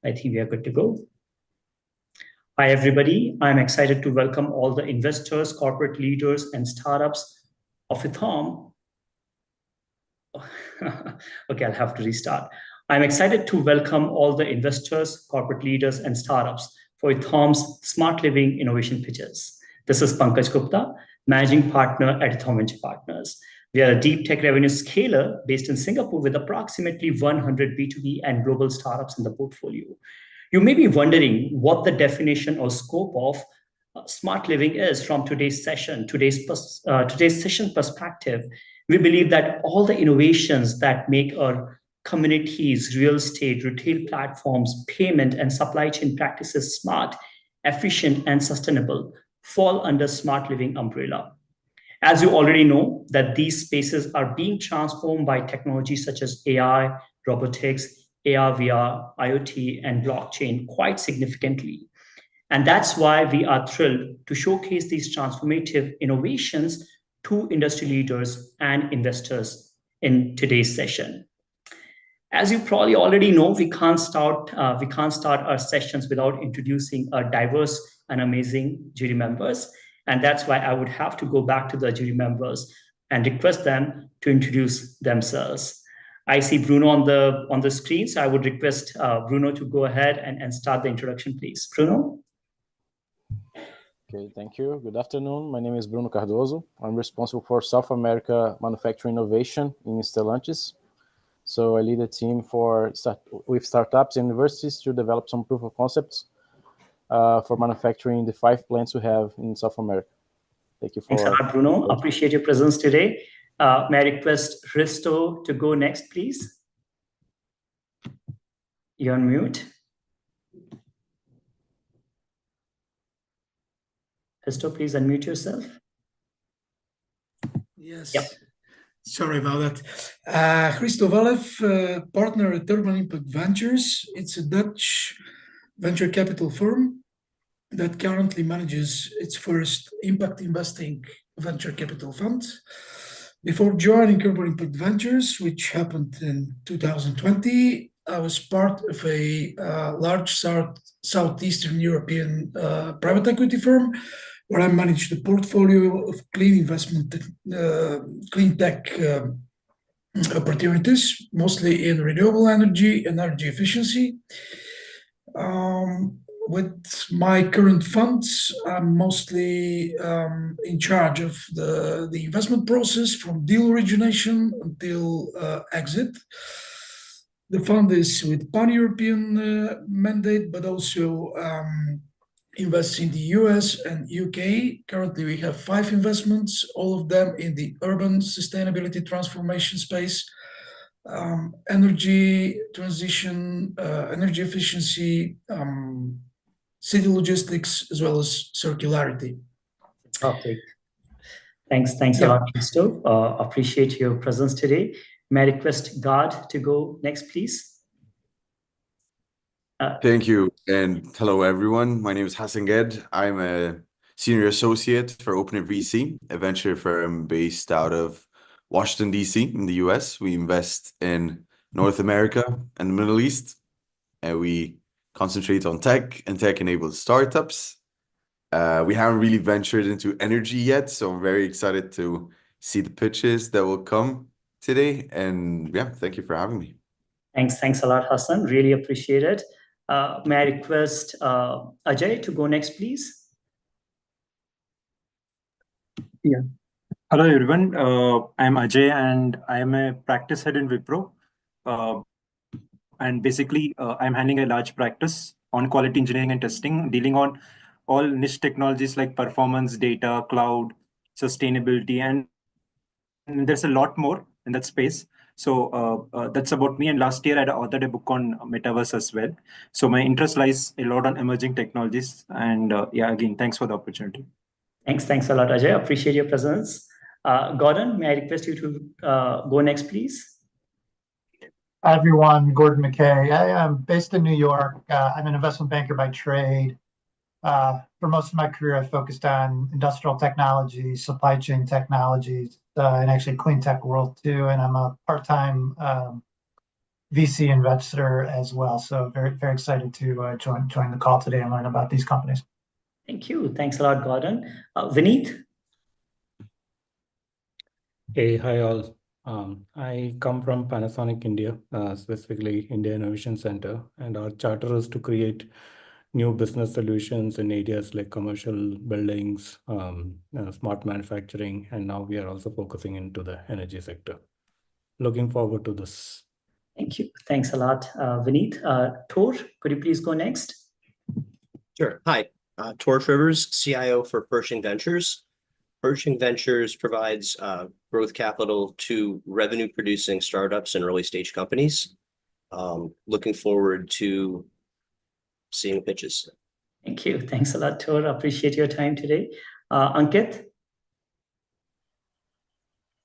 I think we are good to go. Hi, everybody. I'm excited to welcome all the investors, corporate leaders, and startups of EthAum. Okay, I'll have to restart. I'm excited to welcome all the investors, corporate leaders, and startups for EthAum's Smart Living Innovation Pitches. This is Pankaj Gupta, Managing Partner at EthAum Venture Partners. We are a deep tech revenue scaler based in Singapore with approximately 100 B2B and global startups in the portfolio. You may be wondering what the definition or scope of smart living is from today's session, today's session perspective. We believe that all the innovations that make our communities, real estate, retail platforms, payment, and supply chain practices smart, efficient, and sustainable fall under smart living umbrella. As you already know, that these spaces are being transformed by technologies such as AI, robotics, AR, VR, IoT, and blockchain quite significantly. And that's why we are thrilled to showcase these transformative innovations to industry leaders and investors in today's session. As you probably already know, we can't start our sessions without introducing our diverse and amazing jury members. And that's why I would have to go back to the jury members and request them to introduce themselves. I see Bruno on the screen, so I would request Bruno to go ahead and start the introduction, please. Bruno? Okay, thank you. Good afternoon. My name is Bruno Cardoso. I'm responsible for South America manufacturing innovation in Stellantis. So I lead a team with startups and universities to develop some proof of concepts for manufacturing the 5 plants we have in South America. Thank you for— Thanks a lot, Bruno. Appreciate your presence today. May I request Risto to go next, please? You're on mute. Risto, please unmute yourself. Yes. Yep. Sorry about that. Risto Valef, partner at Urban Impact Ventures. It's a Dutch venture capital firm that currently manages its first impact investing venture capital fund. Before joining Urban Impact Ventures, which happened in 2020, I was part of a large Southeastern European private equity firm where I managed a portfolio of clean investment, clean tech opportunities, mostly in renewable energy and energy efficiency. With my current funds, I'm mostly in charge of the investment process from deal origination until exit. The fund is with pan-European mandate, but also invests in the US and UK. Currently, we have 5 investments, all of them in the urban sustainability transformation space, energy transition, energy efficiency, city logistics, as well as circularity. Okay. Thanks a lot, Risto. Appreciate your presence today. May I request Gad to go next, please? Thank you, and hello, everyone. My name is Hassan Ged. I'm a senior associate for Open VC, a venture firm based out of Washington, D.C. in the US. We invest in North America and the Middle East, and we concentrate on tech and tech-enabled startups. We haven't really ventured into energy yet, so I'm very excited to see the pitches that will come today. And yeah, thank you for having me. Thanks a lot, Hassan. Really appreciate it. May I request Ajay to go next, please? Yeah. Hello, everyone. I'm Ajay, and I am a practice head in Wipro. And basically, I'm handling a large practice on quality engineering and testing, dealing on all niche technologies like performance, data, cloud, sustainability, and there's a lot more in that space. So that's about me. And last year, I authored a book on metaverse as well. So my interest lies a lot on emerging technologies. And yeah, again, thanks for the opportunity. Thanks a lot, Ajay. Appreciate your presence. Gordon, may I request you to go next, please? Hi, everyone. Gordon McKay. I am based in New York. I'm an investment banker by trade. For most of my career, I focused on industrial technology, supply chain technologies, and actually clean tech world too. And I'm a part-time VC investor as well. So very excited to join the call today and learn about these companies. Thank you. Thanks a lot, Gordon. Vineet? Hey, hi all. I come from Panasonic India, specifically India Innovation Center, and our charter is to create new business solutions in areas like commercial buildings, smart manufacturing, and now we are also focusing into the energy sector. Looking forward to this. Thank you. Thanks a lot, Vineet. Tor, could you please go next? Sure. Hi, Tor Trivers, CIO for Pershing Ventures. Pershing Ventures provides growth capital to revenue-producing startups and early-stage companies. Looking forward to seeing pitches. Thank you. Thanks a lot, Tor. Appreciate your time today. Ankit?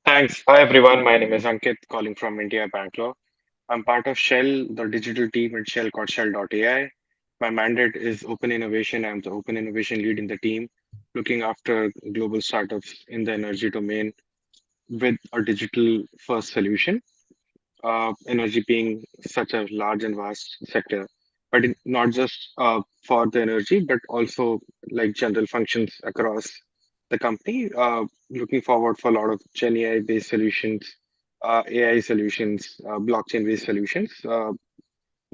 Thanks. Hi, everyone. My name is Ankit, calling from India, Bangalore. I'm part of Shell, the digital team at Shell called Shell.ai. My mandate is open innovation. I'm the open innovation lead in the team, looking after global startups in the energy domain with a digital first solution. Energy being such a large and vast sector, but not just for the energy, but also like general functions across the company. Looking forward for a lot of Gen AI based solutions, AI solutions, blockchain based solutions.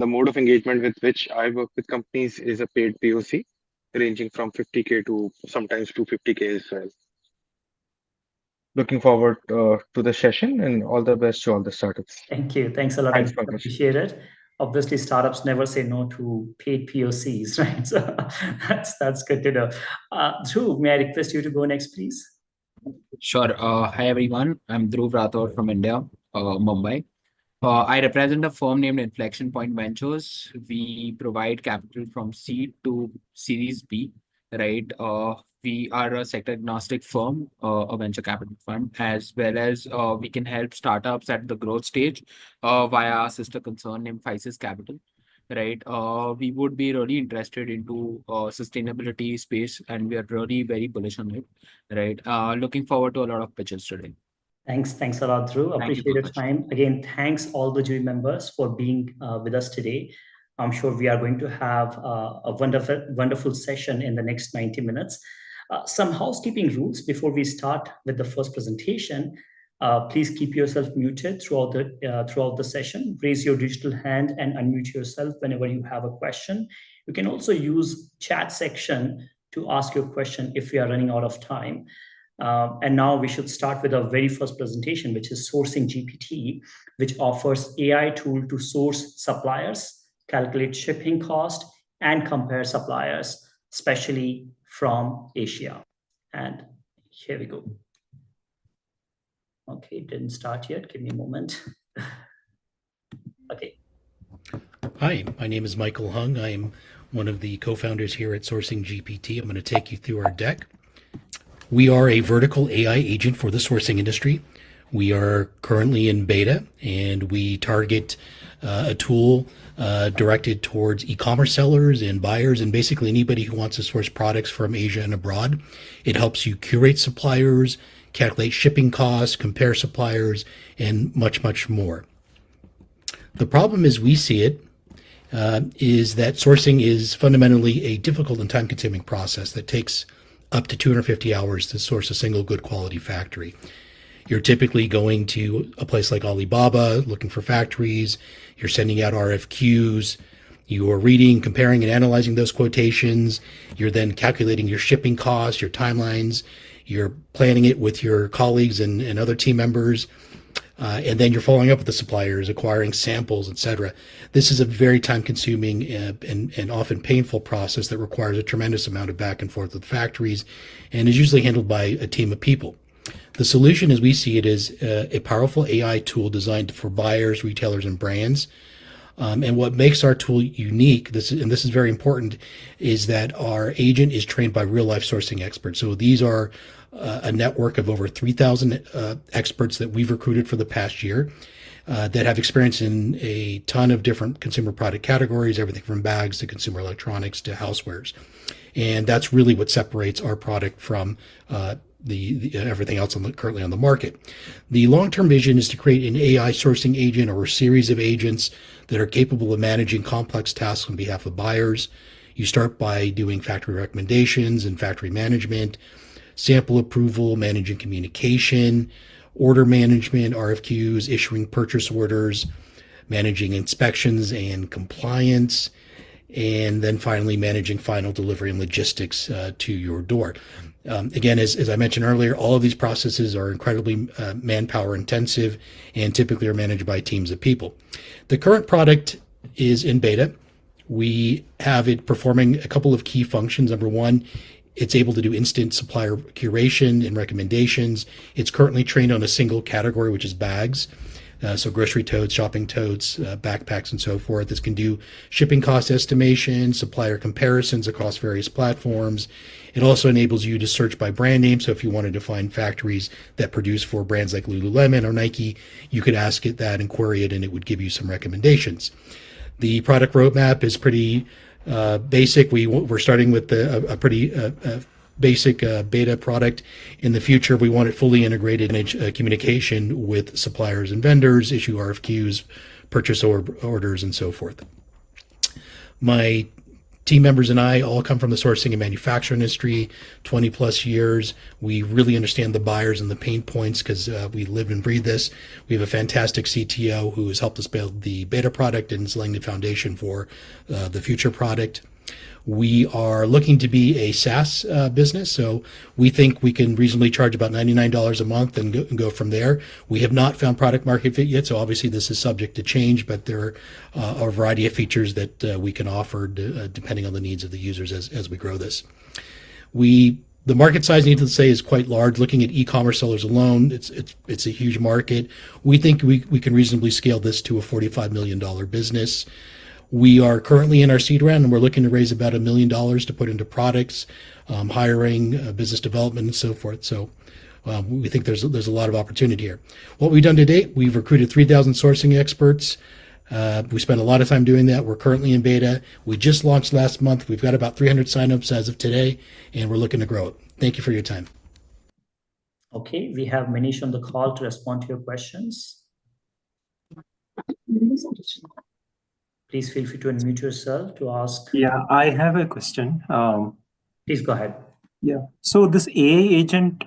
The mode of engagement with which I work with companies is a paid POC, ranging from 50K to sometimes 250K as well. Looking forward to the session and all the best to all the startups. Thank you. Thanks a lot. Thanks, I Pankaj. appreciate it. Obviously, startups never say no to paid POCs, right? So that's good to know. Dhruv, may I request you to go next, please? Sure. Hi, everyone. I'm Dhruv Rathod from India, Mumbai. I represent a firm named Inflection Point Ventures. We provide capital from seed to Series B, right? We are a sector agnostic firm, a venture capital fund, as well as we can help startups at the growth stage via our sister concern named Physis Capital, right? We would be really interested into sustainability space, and we are really very bullish on it, right? Looking forward to a lot of pitches today. Thanks a lot, Dhruv. Appreciate your time. Again, thanks all the jury members for being with us today. I'm sure we are going to have a wonderful session in the next 90 minutes. Some housekeeping rules before we start with the first presentation. Please keep yourself muted throughout the session. Raise your digital hand and unmute yourself whenever you have a question. You can also use chat section to ask your question if we are running out of time. And now we should start with our very first presentation, which is SourcingGPT, which offers AI tool to source suppliers, calculate shipping cost, and compare suppliers, especially from Asia. And here we go. Okay, it didn't start yet. Give me a moment. Okay. Hi, my name is Michael Hung. I'm one of the co-founders here at SourcingGPT. I'm going to take you through our deck. We are a vertical AI agent for the sourcing industry. We are currently in beta, and we target a tool directed towards e-commerce sellers and buyers and basically anybody who wants to source products from Asia and abroad. It helps you curate suppliers, calculate shipping costs, compare suppliers, and much, much more. The problem as we see it is that sourcing is fundamentally a difficult and time-consuming process that takes up to 250 hours to source a single good quality factory. You're typically going to a place like Alibaba, looking for factories. You're sending out RFQs. You are reading, comparing, and analyzing those quotations. You're then calculating your shipping costs, your timelines. You're planning it with your colleagues and other team members. And then you're following up with the suppliers, acquiring samples, etc. This is a very time-consuming and often painful process that requires a tremendous amount of back and forth with factories and is usually handled by a team of people. The solution, as we see it, is a powerful AI tool designed for buyers, retailers, and brands. And what makes our tool unique, this is very important, is that our agent is trained by real-life sourcing experts. So these are a network of over 3,000 experts that we've recruited for the past year that have experience in a ton of different consumer product categories, everything from bags to consumer electronics to housewares. And that's really what separates our product from everything else currently on the market. The long-term vision is to create an AI sourcing agent or a series of agents that are capable of managing complex tasks on behalf of buyers. You start by doing factory recommendations and factory management, sample approval, managing communication, order management, RFQs, issuing purchase orders, managing inspections and compliance, and then finally managing final delivery and logistics to your door. Again, as I mentioned earlier, all of these processes are incredibly manpower intensive and typically are managed by teams of people. The current product is in beta. We have it performing a couple of key functions. Number one, it's able to do instant supplier curation and recommendations. It's currently trained on a single category, which is bags. So grocery totes, shopping totes, backpacks, and so forth. This can do shipping cost estimation, supplier comparisons across various platforms. It also enables you to search by brand name. So if you wanted to find factories that produce for brands like Lululemon or Nike, you could ask it that and query it, and it would give you some recommendations. The product roadmap is pretty basic. We're starting with a pretty basic beta product. In the future, we want it fully integrated in communication with suppliers and vendors, issue RFQs, purchase orders, and so forth. My team members and I all come from the sourcing and manufacturing industry, 20 plus years. We really understand the buyers and the pain points because we live and breathe this. We have a fantastic CTO who has helped us build the beta product and is laying the foundation for the future product. We are looking to be a SaaS business, so we think we can reasonably charge about $99 a month and go from there. We have not found product market fit yet, so obviously this is subject to change, but there are a variety of features that we can offer depending on the needs of the users as we grow this. The market size, needless to say, is quite large. Looking at e-commerce sellers alone, it's a huge market. We think we can reasonably scale this to a $45 million business. We are currently in our seed round, and we're looking to raise about $1 million to put into products, hiring, business development, and so forth. So we think there's a lot of opportunity here. What we've done to date, we've recruited 3,000 sourcing experts. We spent a lot of time doing that. We're currently in beta. We just launched last month. We've got about 300 signups as of today, and we're looking to grow it. Thank you for your time. Okay, we have Manish on the call to respond to your questions. Please feel free to unmute yourself to ask. Yeah, I have a question. Please go ahead. Yeah. So this AI agent,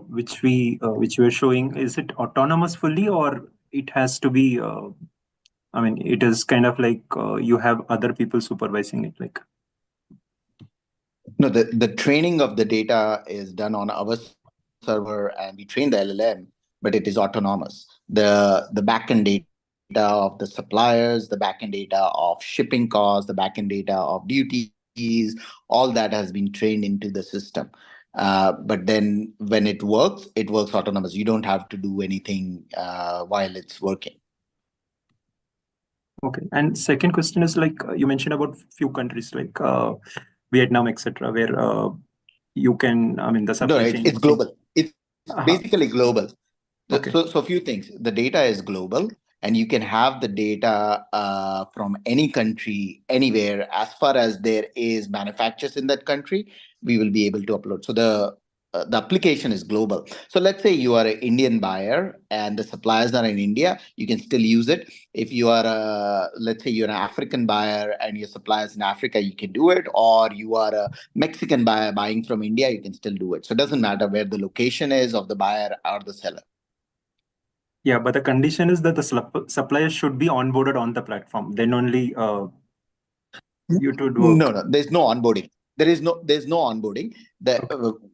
which you are showing, is it autonomous fully, or it has to be? I mean, it is kind of like you have other people supervising it, like. No, the training of the data is done on our server, and we train the LLM, but it is autonomous. The backend data of the suppliers, the backend data of shipping costs, the backend data of duties, all that has been trained into the system. But then when it works autonomous. You don't have to do anything while it's working. Okay. And second question is, like, you mentioned about few countries like Vietnam, etc., where you can, I mean, the supply chain. It's global. It's basically global. Okay. So a few things. The data is global, and you can have the data from any country, anywhere. As far as there is manufacturers in that country, we will be able to upload. So the application is global. So let's say you are an Indian buyer and the suppliers are in India, you can still use it. If you are let's say you're an African buyer and your suppliers in Africa, you can do it. Or you are a Mexican buyer buying from India, you can still do it. So it doesn't matter where the location is of the buyer or the seller. Yeah, but the condition is that the supplier should be onboarded on the platform. Then only you to do. No, there's no onboarding. There's no onboarding.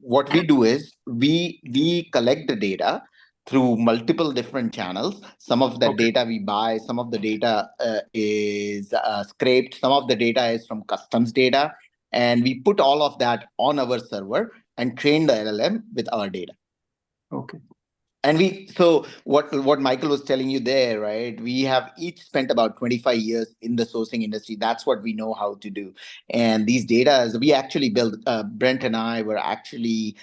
What we do is we collect the data through multiple different channels. Some of the data we buy, some of the data is scraped, some of the data is from customs data, and we put all of that on our server and train the LLM with our data. Okay. And so what Michael was telling you there, right? We have each spent about 25 years in the sourcing industry. That's what we know how to do. And these data, we actually built, Brent and I were actually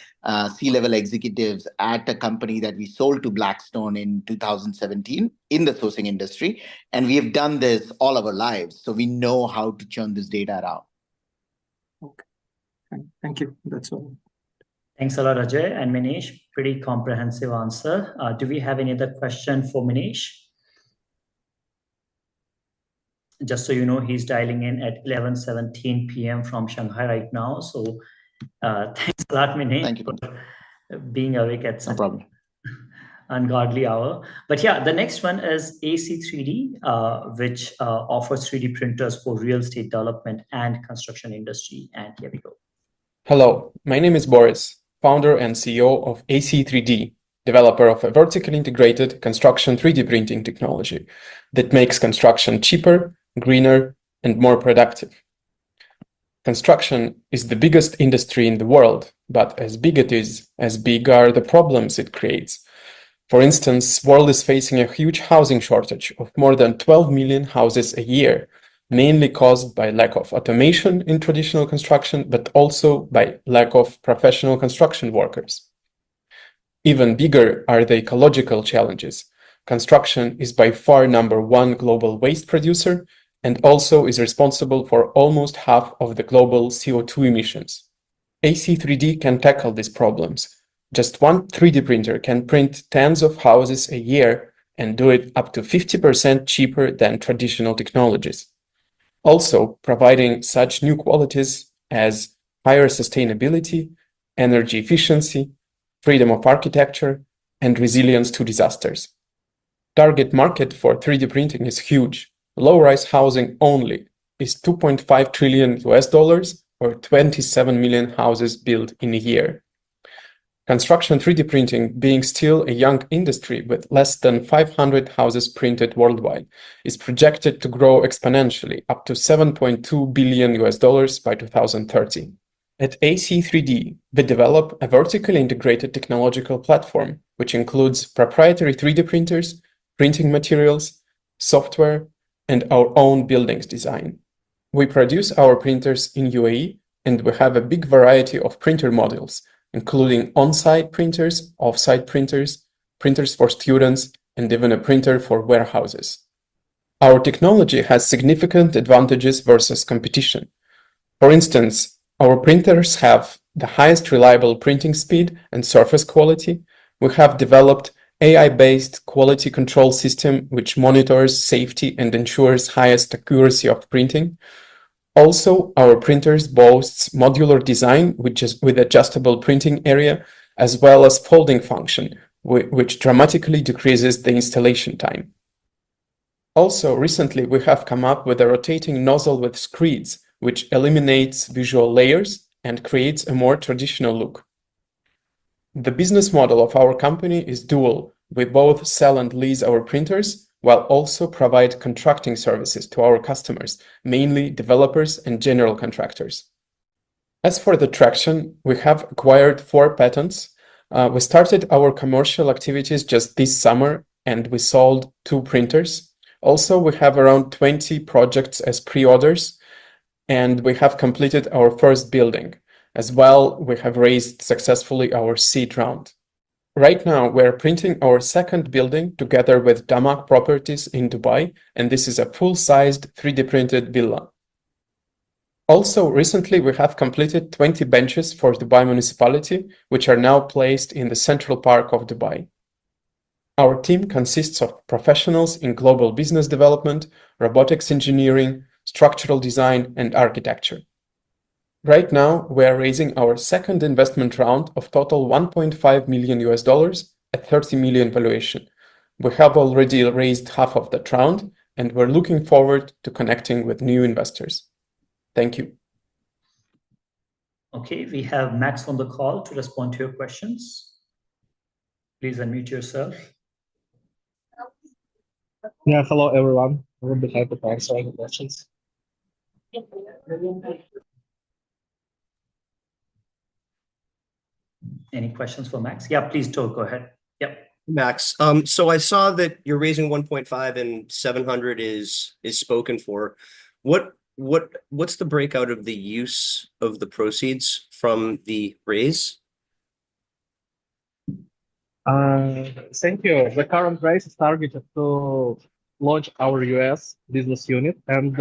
C-level executives at a company that we sold to Blackstone in 2017 in the sourcing industry. And we have done this all our lives. So we know how to churn this data around. Okay. Thank you. That's all. Thanks a lot, Ajay and Manish. Pretty comprehensive answer. Do we have any other question for Manish? Just so you know, he's dialing in at 11:17 p.m. from Shanghai right now. So thanks a lot, Manish, Thank you. for being awake at such No problem. ungodly hour. But yeah, the next one is AC3D, which offers 3D printers for real estate development and construction industry. And here we go. Hello, my name is Boris, founder and CEO of AC3D, developer of a vertically integrated construction 3D printing technology that makes construction cheaper, greener, and more productive. Construction is the biggest industry in the world, but as big it is, as big are the problems it creates. For instance, world is facing a huge housing shortage of more than 12 million houses a year, mainly caused by lack of automation in traditional construction, but also by lack of professional construction workers. Even bigger are the ecological challenges. Construction is by far #1 global waste producer and also is responsible for almost half of the global CO2 emissions. AC3D can tackle these problems. Just one 3D printer can print tens of houses a year and do it up to 50% cheaper than traditional technologies. Also, providing such new qualities as higher sustainability, energy efficiency, freedom of architecture, and resilience to disasters. Target market for 3D printing is huge. Low-rise housing only is $2.5 trillion or 27 million houses built in a year. Construction 3D printing, being still a young industry with less than 500 houses printed worldwide, is projected to grow exponentially up to $7.2 billion by 2030. At AC3D, we develop a vertically integrated technological platform, which includes proprietary 3D printers, printing materials, software, and our own buildings design. We produce our printers in UAE, and we have a big variety of printer models, including on-site printers, off-site printers, printers for students, and even a printer for warehouses. Our technology has significant advantages versus competition. For instance, our printers have the highest reliable printing speed and surface quality. We have developed AI-based quality control system which monitors safety and ensures highest accuracy of printing. Also, our printers boasts modular design, with adjustable printing area, as well as folding function, which dramatically decreases the installation time. Also, recently we have come up with a rotating nozzle with screeds, which eliminates visual layers and creates a more traditional look. The business model of our company is dual. We both sell and lease our printers, while also provide contracting services to our customers, mainly developers and general contractors. As for the traction, we have acquired 4 patents. We started our commercial activities just this summer, and we sold 2 printers. Also, we have around 20 projects as pre-orders, and we have completed our first building. As well, we have raised successfully our seed round. Right now, we're printing our second building together with Damak Properties in Dubai, and this is a full-sized 3D printed villa. Also, recently we have completed 20 benches for Dubai municipality, which are now placed in the central park of Dubai. Our team consists of professionals in global business development, robotics engineering, structural design, and architecture. Right now, we are raising our second investment round of total $1.5 million at 30 million valuation. We have already raised half of that round, and we're looking forward to connecting with new investors. Thank you. Okay, we have Max on the call to respond to your questions. Please unmute yourself. Yeah, hello everyone. I will be happy to answer any questions. Any questions for Max? Yeah, please go ahead. Yep. Max, so I saw that you're raising 1.5 and 700 is spoken for. What's the breakout of the use of the proceeds from the raise? Thank you. The current raise is targeted to launch our US business unit and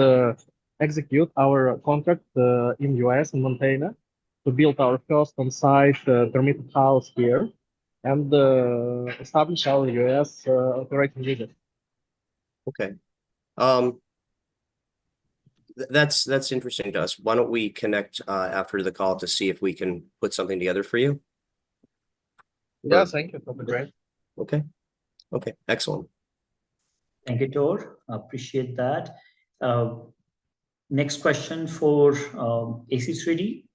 execute our contract in US and Montana. to build our first on-site permitted house here and establish our US operating unit. Okay. That's interesting to us. Why don't we connect after the call to see if we can put something together for you? Yeah, thank you. That'd be great. Okay. Okay, excellent. Thank you, Tor. Appreciate that. Next question for AC3D.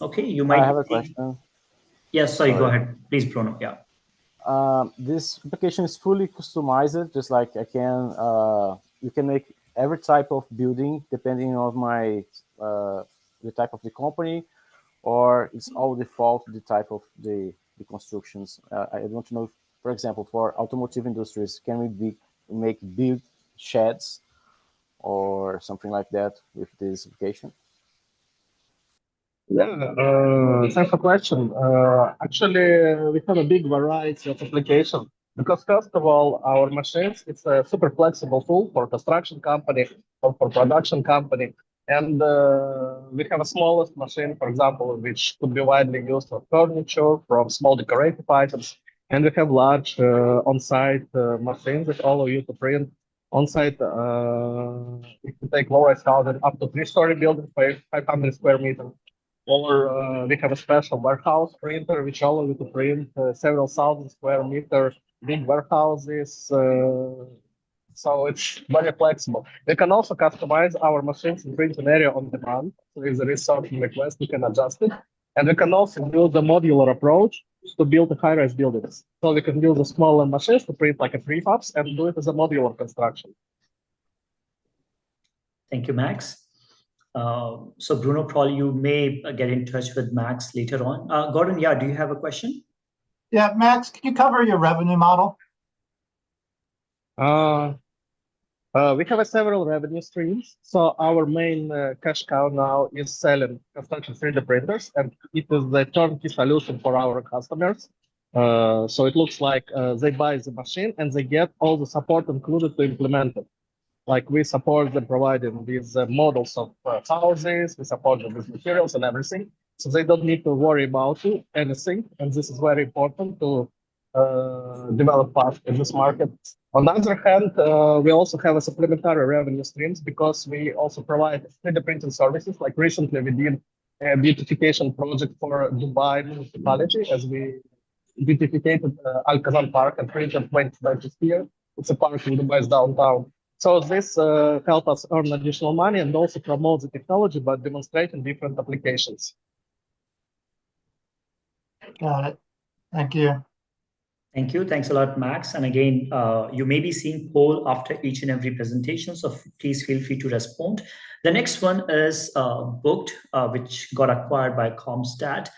Okay, you might. I have a question. Yes, sorry, go ahead. Please, Bruno. Yeah. This application is fully customized, just like I can, you can make every type of building depending on the type of the company, or it's all default the type of the constructions. I want to know, for example, for automotive industries, can we make big sheds or something like that with this application? Yeah, thanks for the question. Actually, we have a big variety of applications because first of all, our machines, it's a super flexible tool for construction company or for production company. And we have a smallest machine, for example, which could be widely used for furniture, from small decorative items. And we have large on-site machines that allow you to print on-site. If you take low-rise housing up to 3-story building, 500 square meters. Or we have a special warehouse printer which allows you to print several thousand square meter big warehouses. So it's very flexible. We can also customize our machines in printing area on demand. So if there is certain request, we can adjust it. And we can also use the modular approach to build the high-rise buildings. So we can use the smaller machines to print like a prefabs and do it as a modular construction. Thank you, Max. So Bruno, probably you may get in touch with Max later on. Gordon, yeah, do you have a question? Yeah, Max, can you cover your revenue model? We have several revenue streams. So our main cash cow now is selling construction 3D printers, and it is the turnkey solution for our customers. So it looks like they buy the machine and they get all the support included to implement it. Like we support them providing these models of houses, we support them with materials and everything. So they don't need to worry about anything. And this is very important to develop fast in this market. On the other hand, we also have a supplementary revenue streams because we also provide 3D printing services. Like recently we did a beautification project for Dubai municipality as we beautificated Al Kazan Park and printed 20 badges here. It's a park in Dubai's downtown. So this helps us earn additional money and also promote the technology by demonstrating different applications. Got it. Thank you. Thank you. Thanks a lot, Max. And again, you may be seeing poll after each and every presentation, so please feel free to respond. The next one is Booqed, which got acquired by Comstat.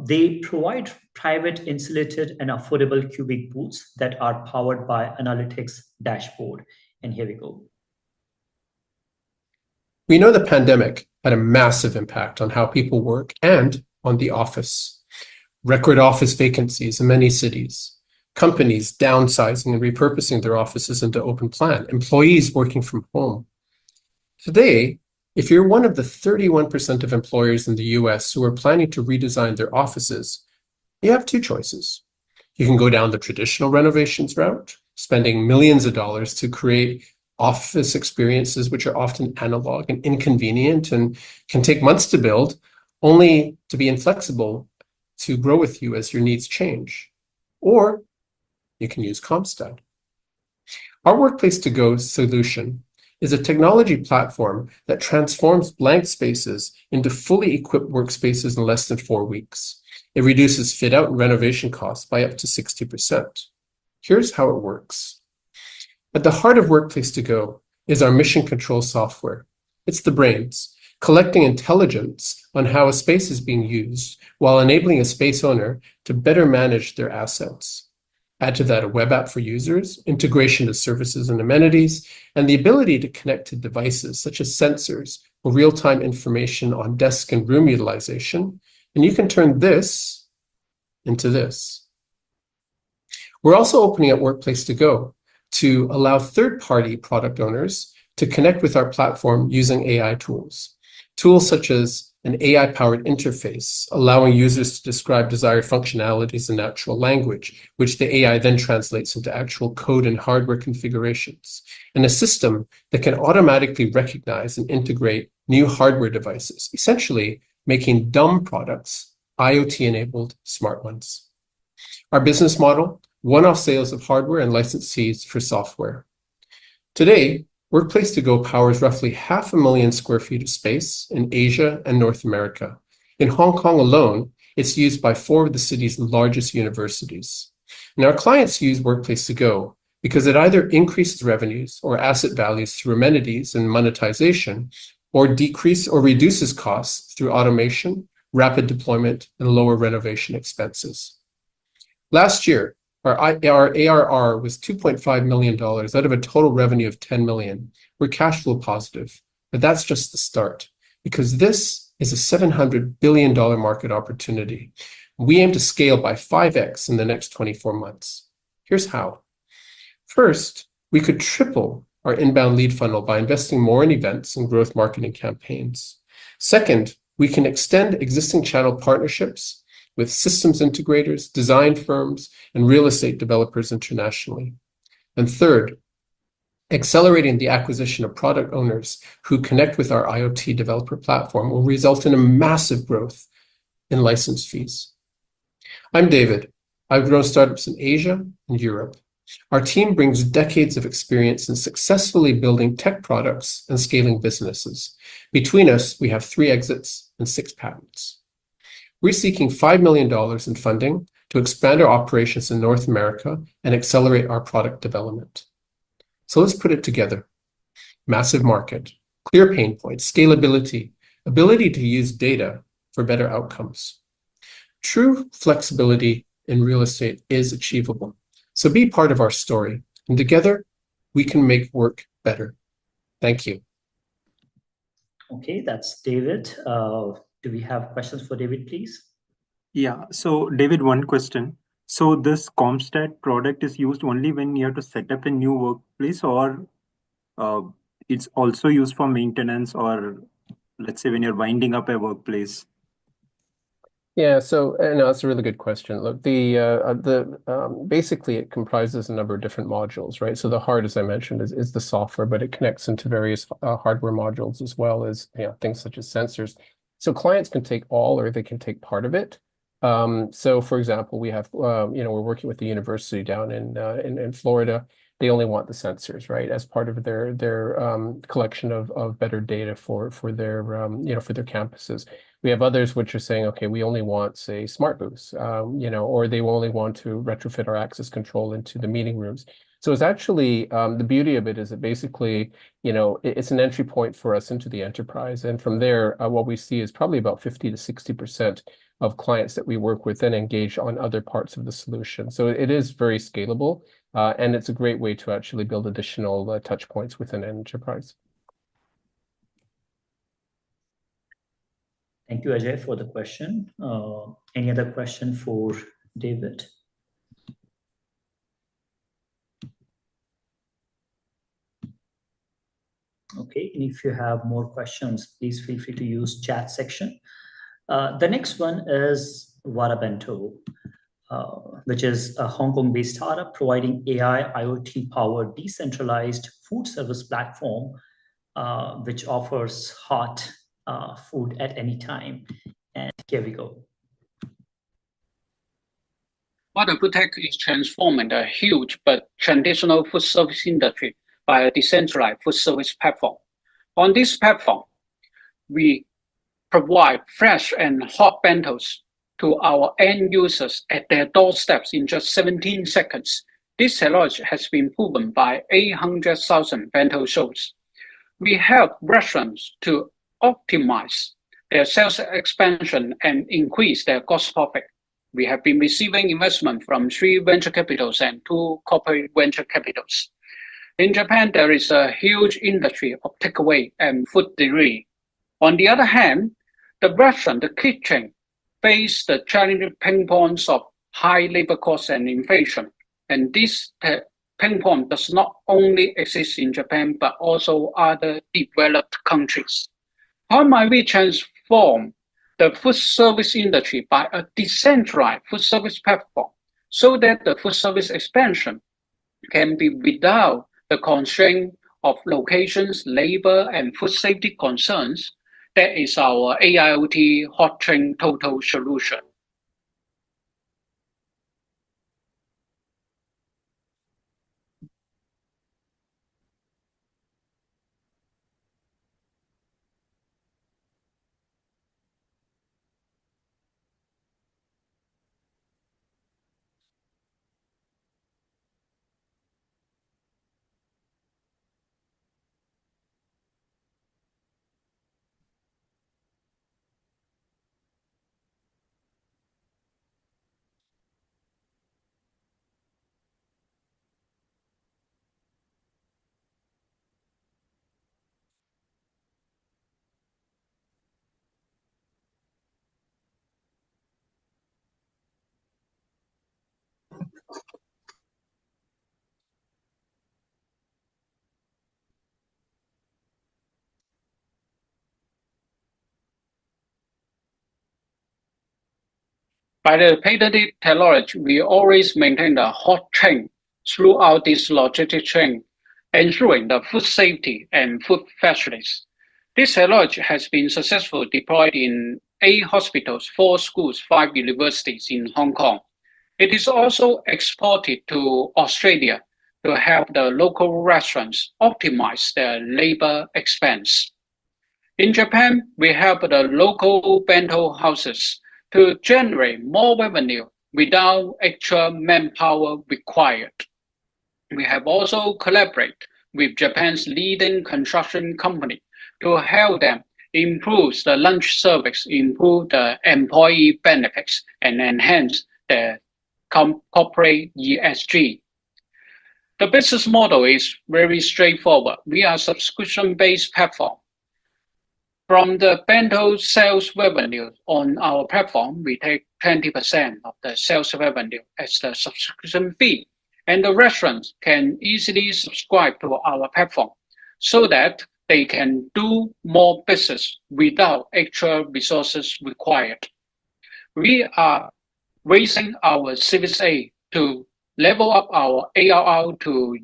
They provide private, insulated, and affordable QUBIC booths that are powered by analytics dashboard. And here we go. We know the pandemic had a massive impact on how people work and on the office. Record office vacancies in many cities, companies downsizing and repurposing their offices into open plan, employees working from home. Today, if you're one of the 31% of employers in the US who are planning to redesign their offices, you have two choices. You can go down the traditional renovations route, spending millions of dollars to create office experiences which are often analog and inconvenient and can take months to build, only to be inflexible to grow with you as your needs change. Or you can use Comstat. Our Workplace to Go solution is a technology platform that transforms blank spaces into fully equipped workspaces in less than 4 weeks. It reduces fit out and renovation costs by up to 60%. Here's how it works. At the heart of Workplace to Go is our mission control software. It's the brains, collecting intelligence on how a space is being used while enabling a space owner to better manage their assets. Add to that a web app for users, integration to services and amenities, and the ability to connect to devices such as sensors or real-time information on desk and room utilization, and you can turn this into this. We're also opening up Workplace to Go to allow third-party product owners to connect with our platform using AI tools. Tools such as an AI-powered interface, allowing users to describe desired functionalities in natural language, which the AI then translates into actual code and hardware configurations, and a system that can automatically recognize and integrate new hardware devices, essentially making dumb products IoT-enabled smart ones. Our business model, one-off sales of hardware and licensees for software. Today, Workplace To Go powers roughly 500,000 square feet of space in Asia and North America. In Hong Kong alone, it's used by 4 of the city's largest universities. And our clients use Workplace To Go because it either increases revenues or asset values through amenities and monetization, or reduces costs through automation, rapid deployment, and lower renovation expenses. Last year, our ARR was $2.5 million out of a total revenue of $10 million. We're cash flow positive, but that's just the start, because this is a $700 billion market opportunity. We aim to scale by 5x in the next 24 months. Here's how. First, we could triple our inbound lead funnel by investing more in events and growth marketing campaigns. Second, we can extend existing channel partnerships with systems integrators, design firms, and real estate developers internationally. And third, accelerating the acquisition of product owners who connect with our IoT developer platform will result in a massive growth in license fees. I'm David. I've grown startups in Asia and Europe. Our team brings decades of experience in successfully building tech products and scaling businesses. Between us, we have 3 exits and 6 patents. We're seeking $5 million in funding to expand our operations in North America and accelerate our product development. So let's put it together. Massive market, clear pain points, scalability, ability to use data for better outcomes. True flexibility in real estate is achievable. So be part of our story, and together we can make work better. Thank you. Okay, that's David. Do we have questions for David, please? Yeah, so David, one question. So this CompStat product is used only when you have to set up a new workplace, or it's also used for maintenance, or let's say when you're winding up a workplace? Yeah, so no, that's a really good question. Look, basically it comprises a number of different modules, right? So the heart, as I mentioned, is the software, but it connects into various hardware modules as well as things such as sensors. So clients can take all, or they can take part of it. So, for example, we have, we're working with the university down in Florida. They only want the sensors, right, as part of their collection of better data for their for their campuses. We have others which are saying, okay, we only want, say, smart booths, or they will only want to retrofit our access control into the meeting rooms. So it's actually, the beauty of it is that basically, it's an entry point for us into the enterprise. And from there, what we see is probably about 50 to 60% of clients that we work with then engage on other parts of the solution. So it is very scalable, and it's a great way to actually build additional touch points within an enterprise. Thank you, Ajay, for the question. Any other question for David? Okay, and if you have more questions, please feel free to use chat section. The next one is Wada Bento, which is a Hong Kong-based startup providing AI+IOT-powered decentralized food service platform, which offers hot food at any time. And here we go. Wada PropTech is transforming the huge but traditional food service industry by a decentralized food service platform. On this platform, we provide fresh and hot bentos to our end users at their doorsteps in just 17 seconds. This technology has been proven by 800,000 bento shows. We help restaurants to optimize their sales expansion and increase their gross profit. We have been receiving investment from 3 venture capitals and 2 corporate venture capitals. In Japan, there is a huge industry of takeaway and food delivery. On the other hand, the restaurant, the kitchen, face the challenging pain points of high labor costs and inflation. And this pain point does not only exist in Japan, but also other developed countries. How might we transform the food service industry by a decentralized food service platform so that the food service expansion can be without the constraint of locations, labor, and food safety concerns? That is our AIoT hot chain total solution. By the patented technology, we always maintain the hot chain throughout this logistic chain, ensuring the food safety and food facilities. This technology has been successfully deployed in 8 hospitals, 4 schools, 5 universities in Hong Kong. It is also exported to Australia to help the local restaurants optimize their labor expense. In Japan, we help the local bento houses to generate more revenue without extra manpower required. We have also collaborated with Japan's leading construction company to help them improve the lunch service, improve the employee benefits, and enhance their corporate ESG. The business model is very straightforward. We are a subscription-based platform. From the bento sales revenue on our platform, we take 20% of the sales revenue as the subscription fee, and the restaurants can easily subscribe to our platform so that they can do more business without extra resources required. We are raising our Series A to level up our ARR to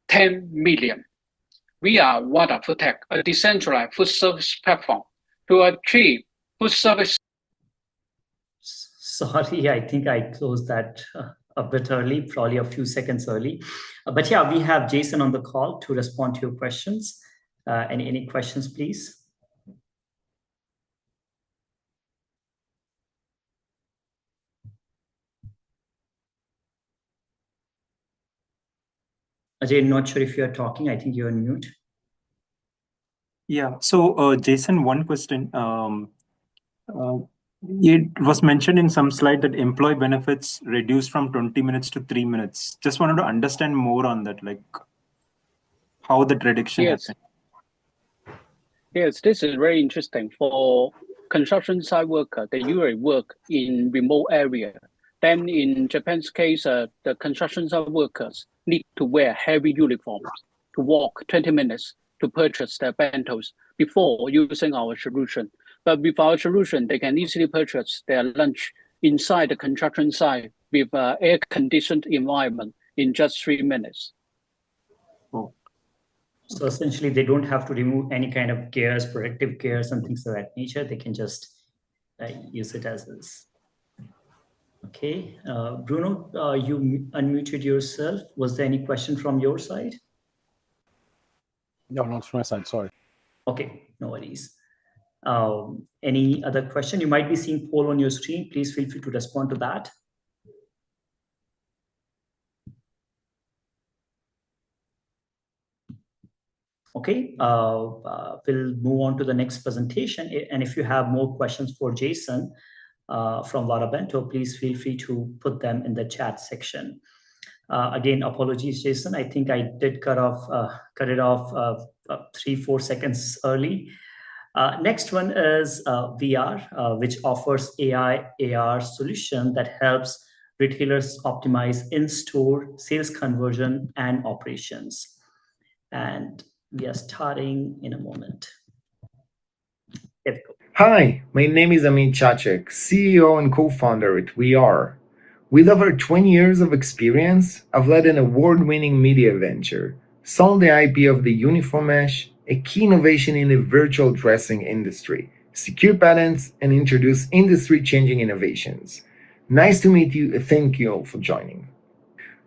$10 million. We are Wada FoodTech, a decentralized food service platform to achieve food service. Sorry, I think I closed that a bit early, probably a few seconds early. But yeah, we have Jason on the call to respond to your questions. Any questions, please? Ajay, not sure if you're talking. I think you're on mute. Yeah. So, Jason, one question. It was mentioned in some slide that employee benefits reduced from 20 minutes to 3 minutes. Just wanted to understand more on that, like how the reduction happened. Yes, this is very interesting. For construction site worker, they usually work in remote area. Then in Japan's case, the construction site workers need to wear heavy uniforms to walk 20 minutes to purchase their bentos before using our solution. But with our solution, they can easily purchase their lunch inside the construction site with an air-conditioned environment in just 3 minutes. Oh. So essentially, they don't have to remove any kind of gears, protective gears, and things of that nature. They can just use it as is. Okay, Bruno, you unmuted yourself. Was there any question from your side? No, not from my side, sorry. Okay, no worries. Any other question? You might be seeing poll on your screen. Please feel free to respond to that. Okay, we'll move on to the next presentation. And if you have more questions for Jason from Wada Bento, please feel free to put them in the chat section. Again, apologies, Jason. I think I did cut it off 3-4 seconds early. Next one is VR, which offers AI+AR solution that helps retailers optimize in-store sales conversion and operations. And we are starting in a moment. Hi, my name is Amit Chachek, CEO and co-founder at We Are. With over 20 years of experience, I've led an award-winning media venture, sold the IP of the Uniform Mesh, a key innovation in the virtual dressing industry, secure patents, and introduced industry-changing innovations. Nice to meet you, and thank you all for joining.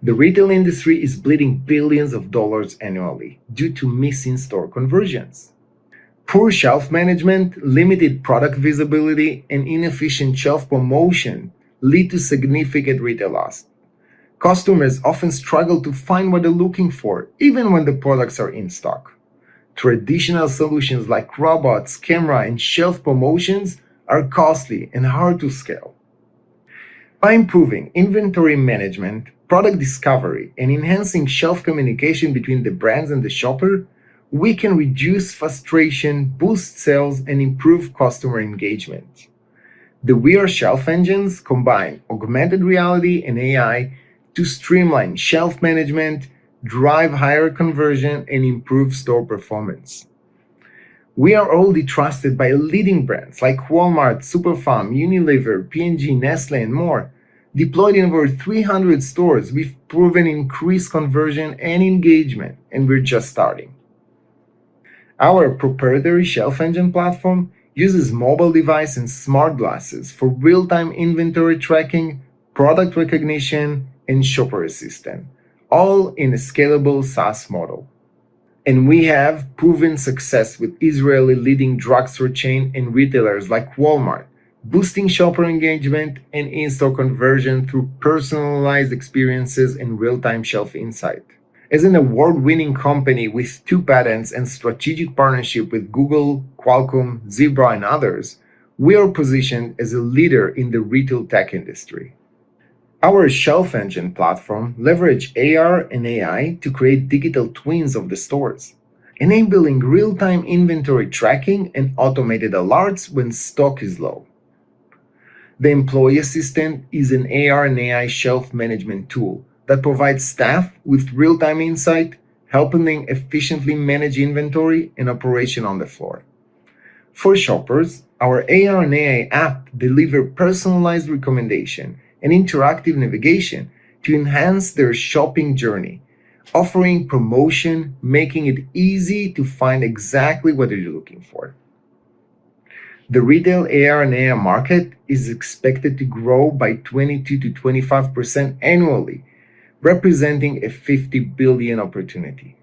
The retail industry is bleeding billions of dollars annually due to missing store conversions. Poor shelf management, limited product visibility, and inefficient shelf promotion lead to significant retail loss. Customers often struggle to find what they're looking for, even when the products are in stock. Traditional solutions like robots, camera, and shelf promotions are costly and hard to scale. By improving inventory management, product discovery, and enhancing shelf communication between the brands and the shopper, we can reduce frustration, boost sales, and improve customer engagement. The We Are Shelf engines combine augmented reality and AI to streamline shelf management, drive higher conversion, and improve store performance. We are already trusted by leading brands like Walmart, Superfarm, Unilever, P&G, Nestle, and more. Deployed in over 300 stores, we've proven increased conversion and engagement, and we're just starting. Our proprietary shelf engine platform uses mobile device and smart glasses for real-time inventory tracking, product recognition, and shopper assistant, all in a scalable SaaS model. And we have proven success with Israeli leading drugstore chain and retailers like Walmart, boosting shopper engagement and in-store conversion through personalized experiences and real-time shelf insight. As an award-winning company with 2 patents and strategic partnership with Google, Qualcomm, Zebra, and others, we are positioned as a leader in the retail tech industry. Our shelf engine platform leverages AR and AI to create digital twins of the stores, enabling real-time inventory tracking and automated alerts when stock is low. The Employee Assistant is an AR and AI shelf management tool that provides staff with real-time insight, helping them efficiently manage inventory and operation on the floor. For shoppers, our AR and AI app deliver personalized recommendation and interactive navigation to enhance their shopping journey, offering promotion, making it easy to find exactly what you're looking for. The retail AR and AI market is expected to grow by 22 to 25% annually, representing a $50 billion opportunity.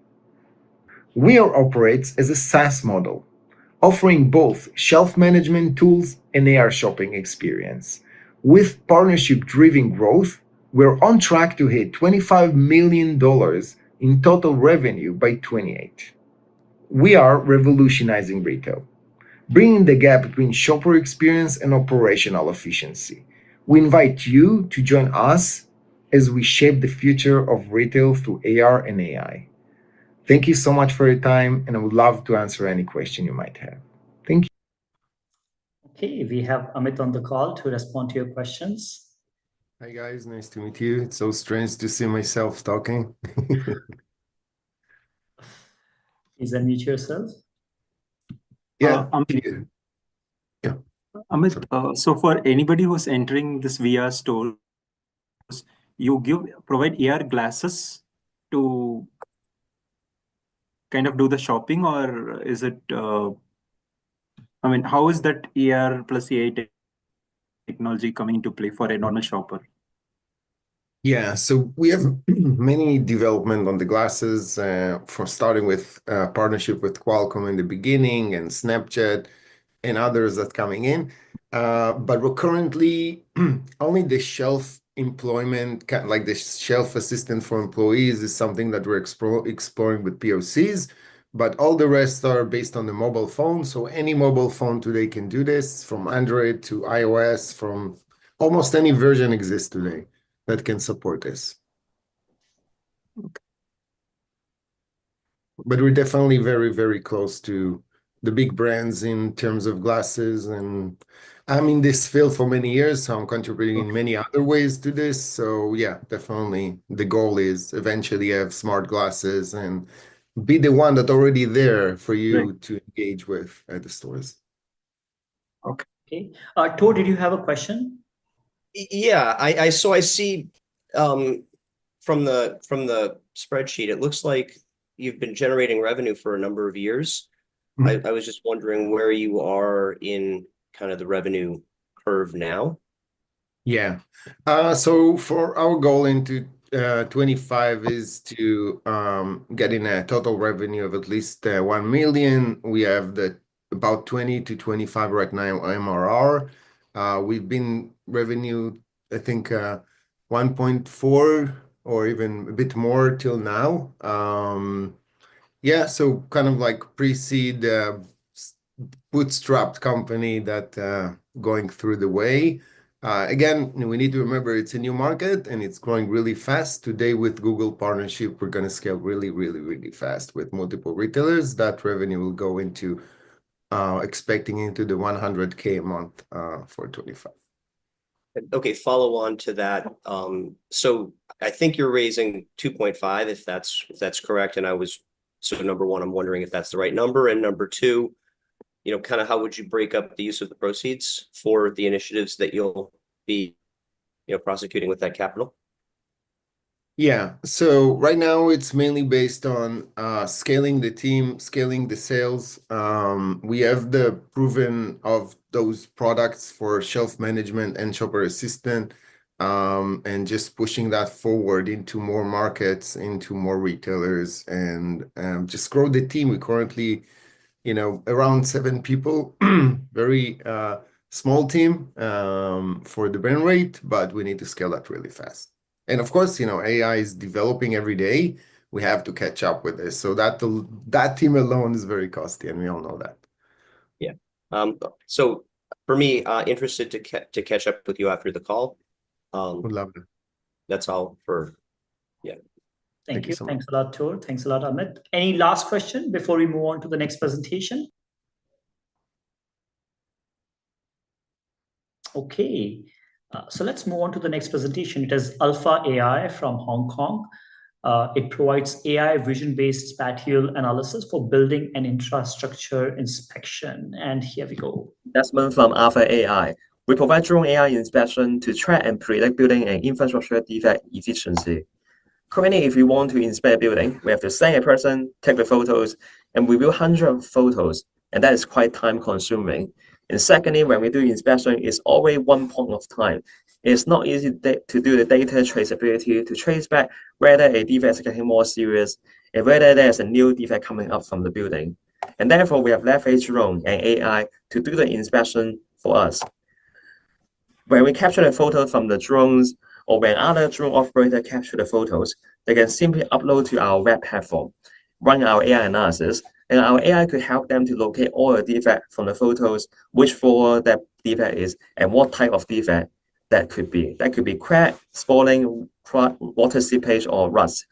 We Are operates as a SaaS model, offering both shelf management tools and AR shopping experience. With partnership-driven growth, we're on track to hit $25 million in total revenue by 2028. We are revolutionizing retail, bringing the gap between shopper experience and operational efficiency. We invite you to join us as we shape the future of retail through AR and AI. Thank you so much for your time, and I would love to answer any question you might have. Thank you. Okay, we have Amit on the call to respond to your questions. Hi guys, nice to meet you. It's so strange to see myself talking. Please unmute yourself. Yeah. Amit, so for anybody who's entering this VR store, you provide AR glasses to kind of do the shopping, or is it? I mean, how is that AR plus AI technology coming into play for a normal shopper? Yeah, so we have many development on the glasses, from starting with partnership with Qualcomm in the beginning and Snapchat and others that coming in. But we're currently only the shelf employment, like the shelf assistant for employees is something that we're exploring with POCs, but all the rest are based on the mobile phone. So any mobile phone today can do this, from Android to iOS, from almost any version exists today that can support this. Okay. But we're definitely very, very close to the big brands in terms of glasses, and I'm in this field for many years, so I'm contributing in many other ways to this. So yeah, definitely the goal is eventually have smart glasses and be the one that already there for you to engage with at the stores. Okay. Tor, did you have a question? Yeah, I see from the spreadsheet, it looks like you've been generating revenue for a number of years. I was just wondering where you are in kind of the revenue curve now. Yeah. So for our goal into 25 is to get in a total revenue of at least 1 million. We have about 20 to 25 right now MRR. We've been revenue, I think 1.4 or even a bit more till now. Yeah, so kind of like pre-seed bootstrapped company that going through the way. Again, we need to remember it's a new market and it's growing really fast. Today with Google partnership, we're going to scale really, really, really fast with multiple retailers. That revenue will go into expecting into the 100K a month for 25. Okay, follow on to that. So I think you're raising 2.5 if that's correct. And so number one, I'm wondering if that's the right number. And number two, kind of how would you break up the use of the proceeds for the initiatives that you'll be, prosecuting with that capital? Yeah, so right now it's mainly based on scaling the team, scaling the sales. We have the proven of those products for shelf management and shopper assistant, and just pushing that forward into more markets, into more retailers, and just grow the team. We currently, around 7 people, very small team for the burn rate, but we need to scale that really fast. And of course, AI is developing every day. We have to catch up with this. So that team alone is very costly, and we all know that. Yeah. So for me, interested to catch up with you after the call. Would love it. That's all for, yeah. Thank you. Thanks a lot, Tor. Thanks a lot, Amit. Any last question before we move on to the next presentation? Okay. So let's move on to the next presentation. It is Alpha AI from Hong Kong. It provides AI vision-based spatial analysis for building and infrastructure inspection. And here we go. Desmond from Alpha AI. We provide drone AI inspection to track and predict building and infrastructure defect efficiency. Currently, if we want to inspect a building, we have to send a person, take the photos, and review hundreds of photos, and that is quite time-consuming. And secondly, when we do inspection, it's always one point of time. It's not easy to do the data traceability to trace back whether a defect is getting more serious and whether there's a new defect coming up from the building. And therefore, we have leveraged drone and AI to do the inspection for us. When we capture the photos from the drones, or when other drone operators capture the photos, they can simply upload to our web platform, run our AI analysis, and our AI could help them to locate all the defect from the photos, which floor that defect is, and what type of defect that could be. That could be crack, spalling, water seepage, or rust.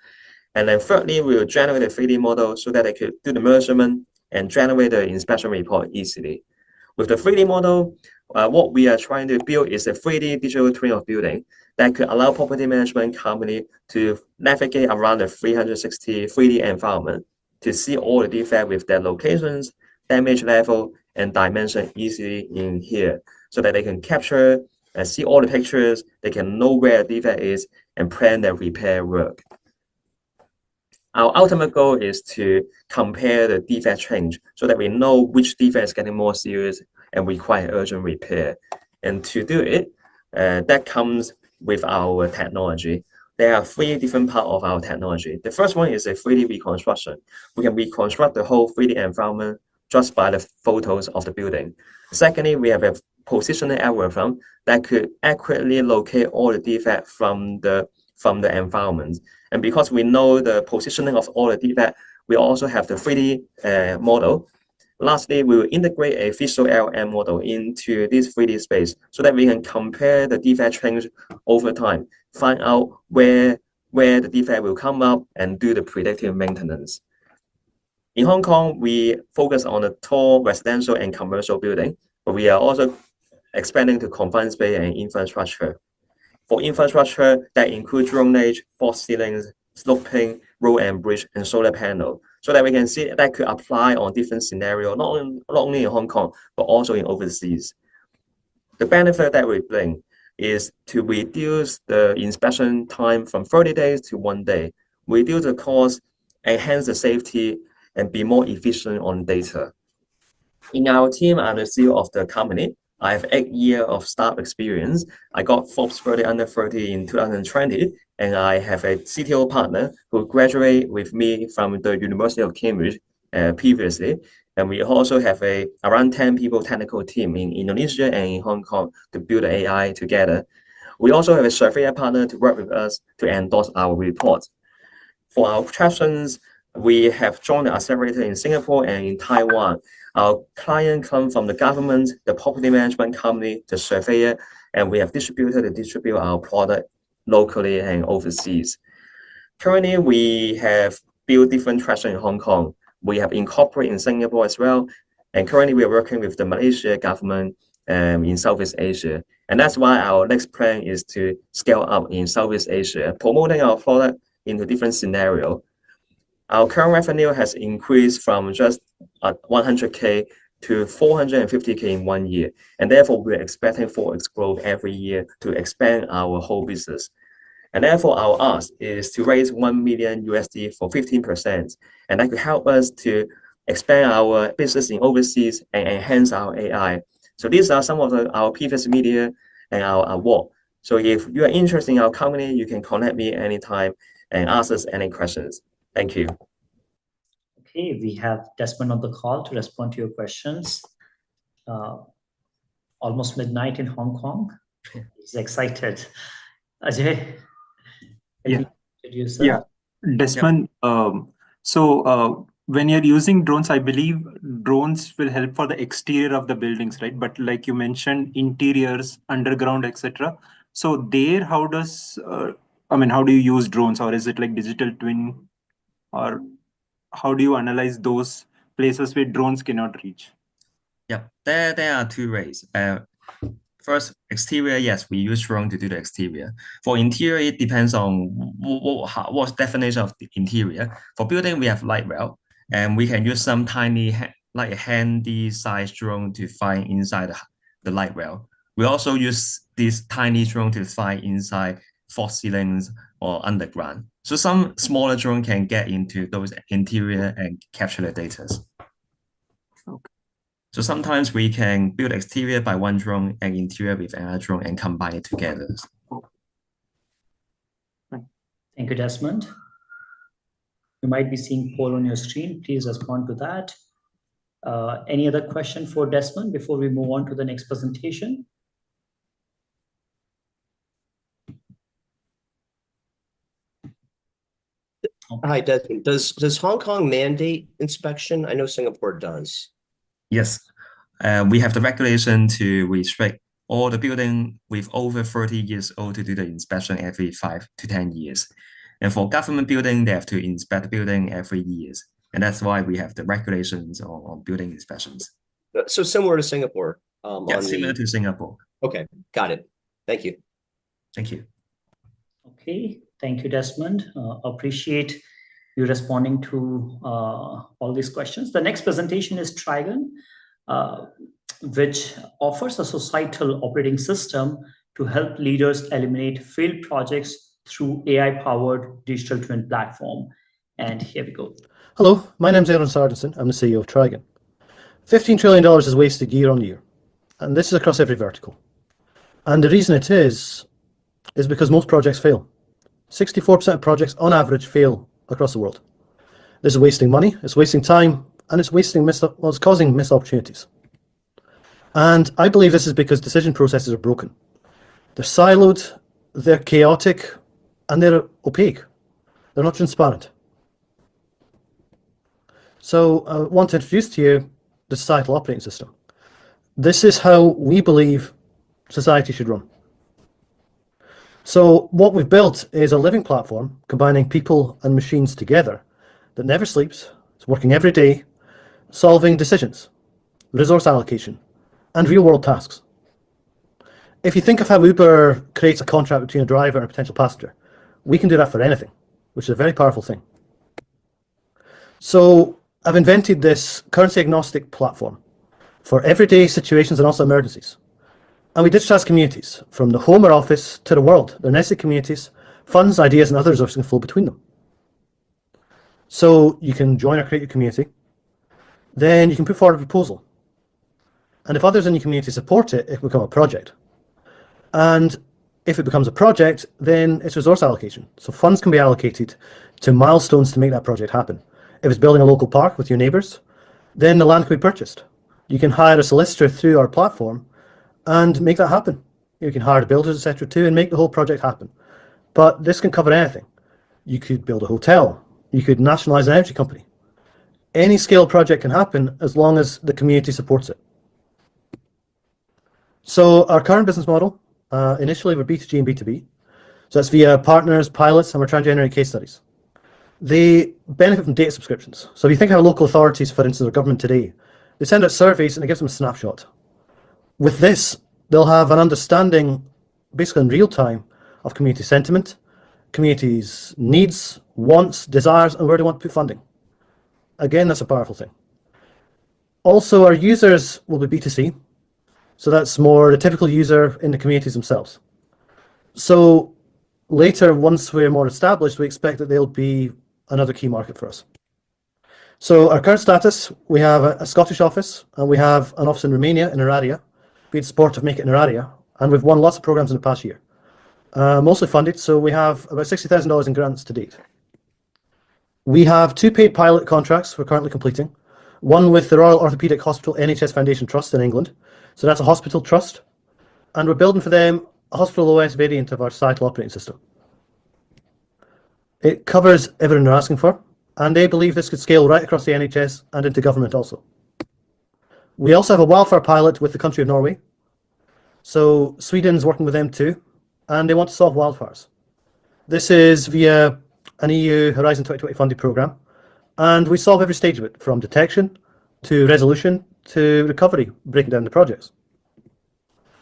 And then thirdly, we will generate a 3D model so that they could do the measurement and generate the inspection report easily. With the 3D model, what we are trying to build is a 3D digital twin of building that could allow property management company to navigate around the 360 3D environment to see all the defects with their locations, damage level, and dimension easily in here, so that they can capture and see all the pictures, they can know where the defect is, and plan their repair work. Our ultimate goal is to compare the defect change so that we know which defect is getting more serious and require urgent repair. And to do it, that comes with our technology. There are 3 different parts of our technology. The first one is a 3D reconstruction. We can reconstruct the whole 3D environment just by the photos of the building. Secondly, we have a positioning algorithm that could accurately locate all the defects from the environment. And because we know the positioning of all the defects, we also have the 3D model. Lastly, we will integrate a visual LM model into this 3D space so that we can compare the defect change over time, find out where the defect will come up, and do the predictive maintenance. In Hong Kong, we focus on the tall residential and commercial building, but we are also expanding to confined space and infrastructure. For infrastructure, that includes drainage, false ceilings, sloping, road and bridge, and solar panel, so that we can see that could apply on different scenarios, not only in Hong Kong, but also in overseas. The benefit that we bring is to reduce the inspection time from 30 days to 1 day, reduce the cost, enhance the safety, and be more efficient on data. In our team, I'm the CEO of the company. I have 8 years of staff experience. I got Forbes 30 under 30 in 2020, and I have a CTO partner who graduated with me from the University of Cambridge previously. And we also have around 10 people technical team in Indonesia and in Hong Kong to build AI together. We also have a surveyor partner to work with us to endorse our report. For our questions, we have joined the accelerator in Singapore and in Taiwan. Our client come from the government, the property management company, the surveyor, and we have distributed and distribute our product locally and overseas. Currently, we have built different traction in Hong Kong. We have incorporated in Singapore as well. And currently, we are working with the Malaysia government in Southeast Asia. And that's why our next plan is to scale up in Southeast Asia, promoting our product into different scenarios. Our current revenue has increased from just 100K to 450K in 1 year. And therefore, we're expecting 4x growth every year to expand our whole business. And therefore, our ask is to raise $1 million USD for 15%. And that could help us to expand our business in overseas and enhance our AI. So these are some of our previous media and our award. So if you are interested in our company, you can contact me anytime and ask us any questions. Thank you. Okay, we have Desmond on the call to respond to your questions. Almost midnight in Hong Kong. He's excited. Ajay, yeah. Desmond, when you're using drones, I believe drones will help for the exterior of the buildings, right? But like you mentioned, interiors, underground, etc. So there, how does, how do you use drones, or is it like digital twin, or how do you analyze those places where drones cannot reach? Yeah, there are two ways. First, exterior, yes, we use drone to do the exterior. For interior, it depends on what's definition of the interior. For building, we have light rail, and we can use some tiny, like a handy size drone to fly inside the light rail. We also use this tiny drone to fly inside false ceilings or underground. So some smaller drone can get into those interior and capture the data. Okay. So sometimes we can build exterior by one drone and interior with another drone and combine it together. Thank you, Desmond. You might be seeing poll on your screen. Please respond to that. Any other question for Desmond before we move on to the next presentation? Hi, Desmond. Does Hong Kong mandate inspection? I know Singapore does. Yes, we have the regulation to restrict all the building with over 30 years old to do the inspection every 5 to 10 years. And for government building, they have to inspect the building every year. And that's why we have the regulations on building inspections. So similar to Singapore. Similar to Singapore. Okay, got it. Thank you. Thank you. Okay, thank you, Desmond. Appreciate you responding to all these questions. The next presentation is Trigan, which offers a societal operating system to help leaders eliminate failed projects through AI-powered digital twin platform. And here we go. Hello, my name is Aaron Sardenson. I'm the CEO of Trigan. $15 trillion is wasted year on year, and this is across every vertical. And the reason it is because most projects fail. 64% of projects on average fail across the world. This is wasting money, it's wasting time, and it's causing missed opportunities. And I believe this is because decision processes are broken. They're siloed, they're chaotic, and they're opaque. They're not transparent. So I want to introduce to you the societal operating system. This is how we believe society should run. So what we've built is a living platform combining people and machines together that never sleeps. It's working every day, solving decisions, resource allocation, and real-world tasks. If you think of how Uber creates a contract between a driver and a potential passenger, we can do that for anything, which is a very powerful thing. So I've invented this currency-agnostic platform for everyday situations and also emergencies. And we digitize communities from the home or office to the world. They're nested communities, funds, ideas, and other resources can flow between them. So you can join or create your community. Then you can put forward a proposal. And if others in your community support it, it can become a project. And if it becomes a project, then it's resource allocation. So funds can be allocated to milestones to make that project happen. If it's building a local park with your neighbours, then the land can be purchased. You can hire a solicitor through our platform and make that happen. You can hire the builders, etc., too, and make the whole project happen. But this can cover anything. You could build a hotel. You could nationalise an energy company. Any scale project can happen as long as the community supports it. So our current business model, initially we're B2G and B2B. So that's via partners, pilots, and we're trying to generate case studies. They benefit from data subscriptions. So if you think of local authorities, for instance, or government today, they send out surveys and it gives them a snapshot. With this, they'll have an understanding, basically in real time, of community sentiment, communities' needs, wants, desires, and where they want to put funding. Again, that's a powerful thing. Also, our users will be B2C. So that's more the typical user in the communities themselves. So later, once we're more established, we expect that they'll be another key market for us. So our current status, we have a Scottish office, and we have an office in Romania, in Oradea. We had support of Make It in Oradea, and we've won lots of programs in the past year. Mostly funded, so we have about $60,000 in grants to date. We have 2 paid pilot contracts we're currently completing. One with the Royal Orthopaedic Hospital NHS Foundation Trust in England. So that's a hospital trust. And we're building for them a hospital OS variant of our societal operating system. It covers everything they're asking for, and they believe this could scale right across the NHS and into government also. We also have a wildfire pilot with the country of Norway. So Sweden's working with them too, and they want to solve wildfires. This is via an EU Horizon 2020 funded program, and we solve every stage of it, from detection to resolution to recovery, breaking down the projects.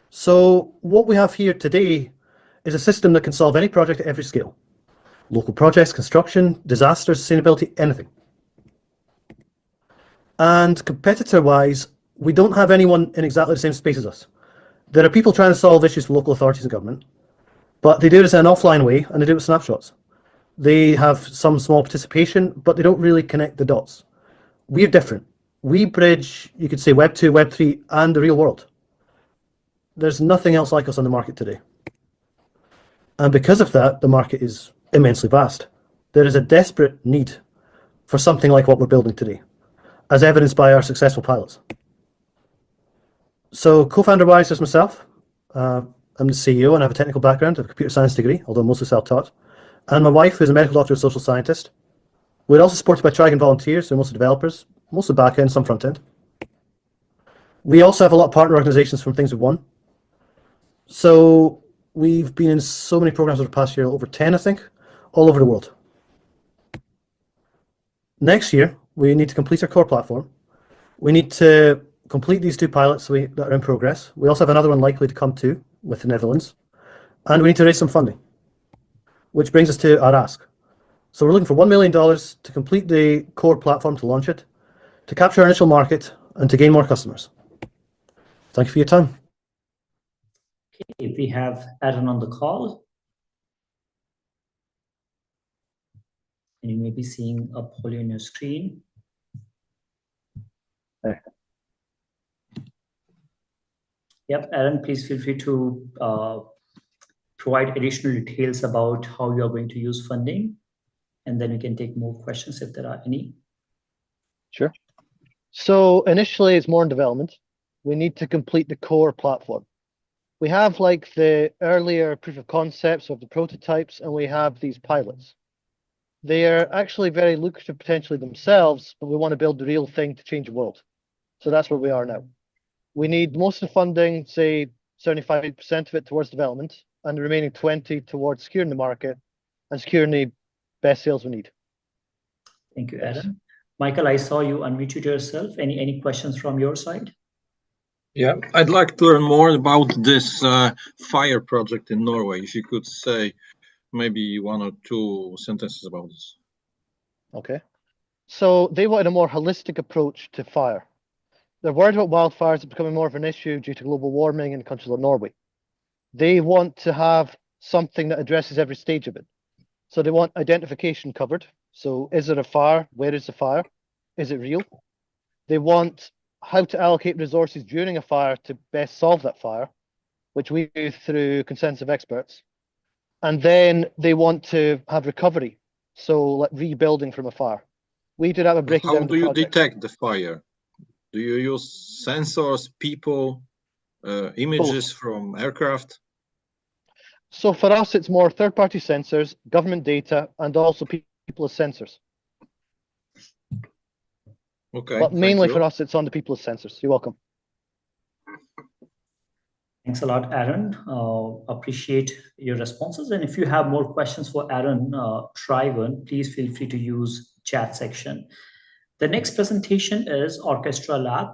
So what we have here today is a system that can solve any project at every scale. Local projects, construction, disasters, sustainability, anything. And competitor-wise, we don't have anyone in exactly the same space as us. There are people trying to solve issues for local authorities and government, but they do this in an offline way, and they do it with snapshots. They have some small participation, but they don't really connect the dots. We're different. We bridge, you could say, Web 2, Web 3, and the real world. There's nothing else like us on the market today. And because of that, the market is immensely vast. There is a desperate need for something like what we're building today, as evidenced by our successful pilots. So co-founder-wise, there's myself. I'm the CEO and I have a technical background. I have a computer science degree, although mostly self-taught. And my wife, who's a medical doctor and social scientist. We're also supported by Trigan volunteers, who are mostly developers, mostly back-end, some front-end. We also have a lot of partner organizations from things we've won. So we've been in so many programs over the past year, over 10, I think, all over the world. Next year, we need to complete our core platform. We need to complete these 2 pilots that are in progress. We also have another one likely to come too, with the Netherlands. And we need to raise some funding, which brings us to our ask. So we're looking for $1 million to complete the core platform, to launch it, to capture our initial market, and to gain more customers. Thank you for your time. Okay, we have Aaron on the call. And you may be seeing a poll on your screen. There. Yep, Aaron, please feel free to provide additional details about how you are going to use funding, and then we can take more questions if there are any. Sure. So initially, it's more in development. We need to complete the core platform. We have like the earlier proof of concepts of the prototypes, and we have these pilots. They are actually very lucrative potentially themselves, but we want to build the real thing to change the world. So that's where we are now. We need most of the funding, say 75% of it towards development, and the remaining 20 towards securing the market and securing the best sales we need. Thank you, Aaron. Michael, I saw you unmuted yourself. Any questions from your side? Yeah, I'd like to learn more about this fire project in Norway. If you could say maybe 1 or 2 sentences about this. Okay. So they wanted a more holistic approach to fire. They're worried about wildfires becoming more of an issue due to global warming in countries like Norway. They want to have something that addresses every stage of it. So they want identification covered. So is there a fire? Where is the fire? Is it real? They want how to allocate resources during a fire to best solve that fire, which we do through consensus of experts. And then they want to have recovery, so like rebuilding from a fire. We do that by breaking down How the do you project. detect the fire? Do you use sensors, people, images from aircraft? So for us, it's more third-party sensors, government data, and also people as sensors. Okay, But mainly thank for you. us, it's on the people as sensors. You're welcome. Thanks a lot, Aaron. Appreciate your responses. And if you have more questions for Aaron, Trigan, please feel free to use chat section. The next presentation is Orchestra Lab.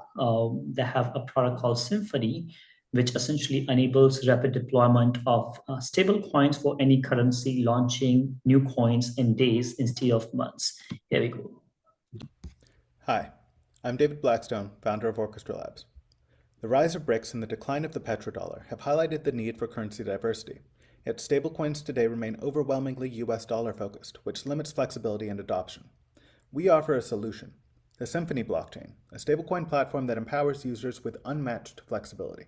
They have a product called Symphony, which essentially enables rapid deployment of stable coins for any currency, launching new coins in days instead of months. Here we go. Hi, I'm David Blackstone, founder of Orchestra Labs. The rise of BRICS and the decline of the petrodollar have highlighted the need for currency diversity, yet stablecoins today remain overwhelmingly US dollar focused, which limits flexibility and adoption. We offer a solution, the Symphony blockchain, a stablecoin platform that empowers users with unmatched flexibility.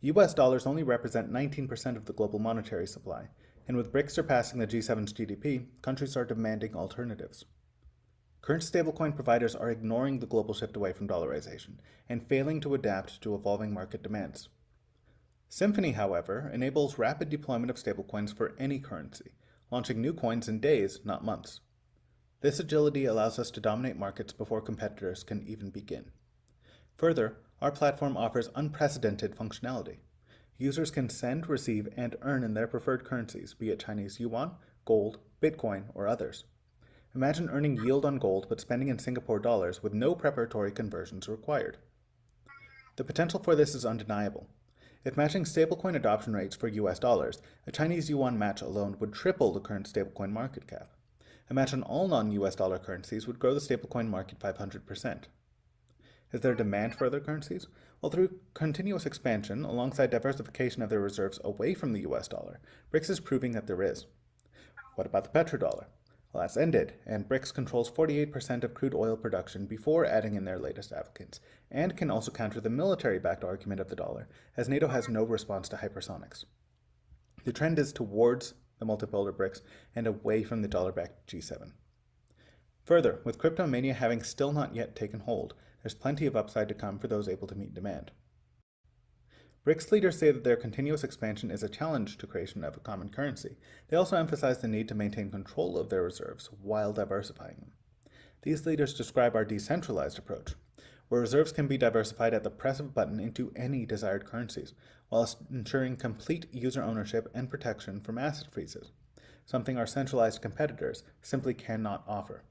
US dollars only represent 19% of the global monetary supply, and with BRICS surpassing the G7's GDP, countries are demanding alternatives. Current stablecoin providers are ignoring the global shift away from dollarization and failing to adapt to evolving market demands. Symphony, however, enables rapid deployment of stablecoins for any currency, launching new coins in days, not months. This agility allows us to dominate markets before competitors can even begin. Further, our platform offers unprecedented functionality. Users can send, receive, and earn in their preferred currencies, be it Chinese yuan, gold, Bitcoin, or others. Imagine earning yield on gold but spending in Singapore dollars with no preparatory conversions required. The potential for this is undeniable. If matching stablecoin adoption rates for US dollars, a Chinese yuan match alone would triple the current stablecoin market cap. A match on all non-US dollar currencies would grow the stablecoin market 500%. Is there demand for other currencies? Well, through continuous expansion, alongside diversification of their reserves away from the US dollar, BRICS is proving that there is. What about the petrodollar? Well, that's ended, and BRICS controls 48% of crude oil production before adding in their latest applicants, and can also counter the military-backed argument of the dollar, as NATO has no response to hypersonics. The trend is towards the multipolar BRICS and away from the dollar-backed G7. Further, with crypto mania having still not yet taken hold, there's plenty of upside to come for those able to meet demand. BRICS leaders say that their continuous expansion is a challenge to creation of a common currency. They also emphasize the need to maintain control of their reserves while diversifying them. These leaders describe our decentralized approach, where reserves can be diversified at the press of a button into any desired currencies, while ensuring complete user ownership and protection from asset freezes, something our centralized competitors simply cannot offer.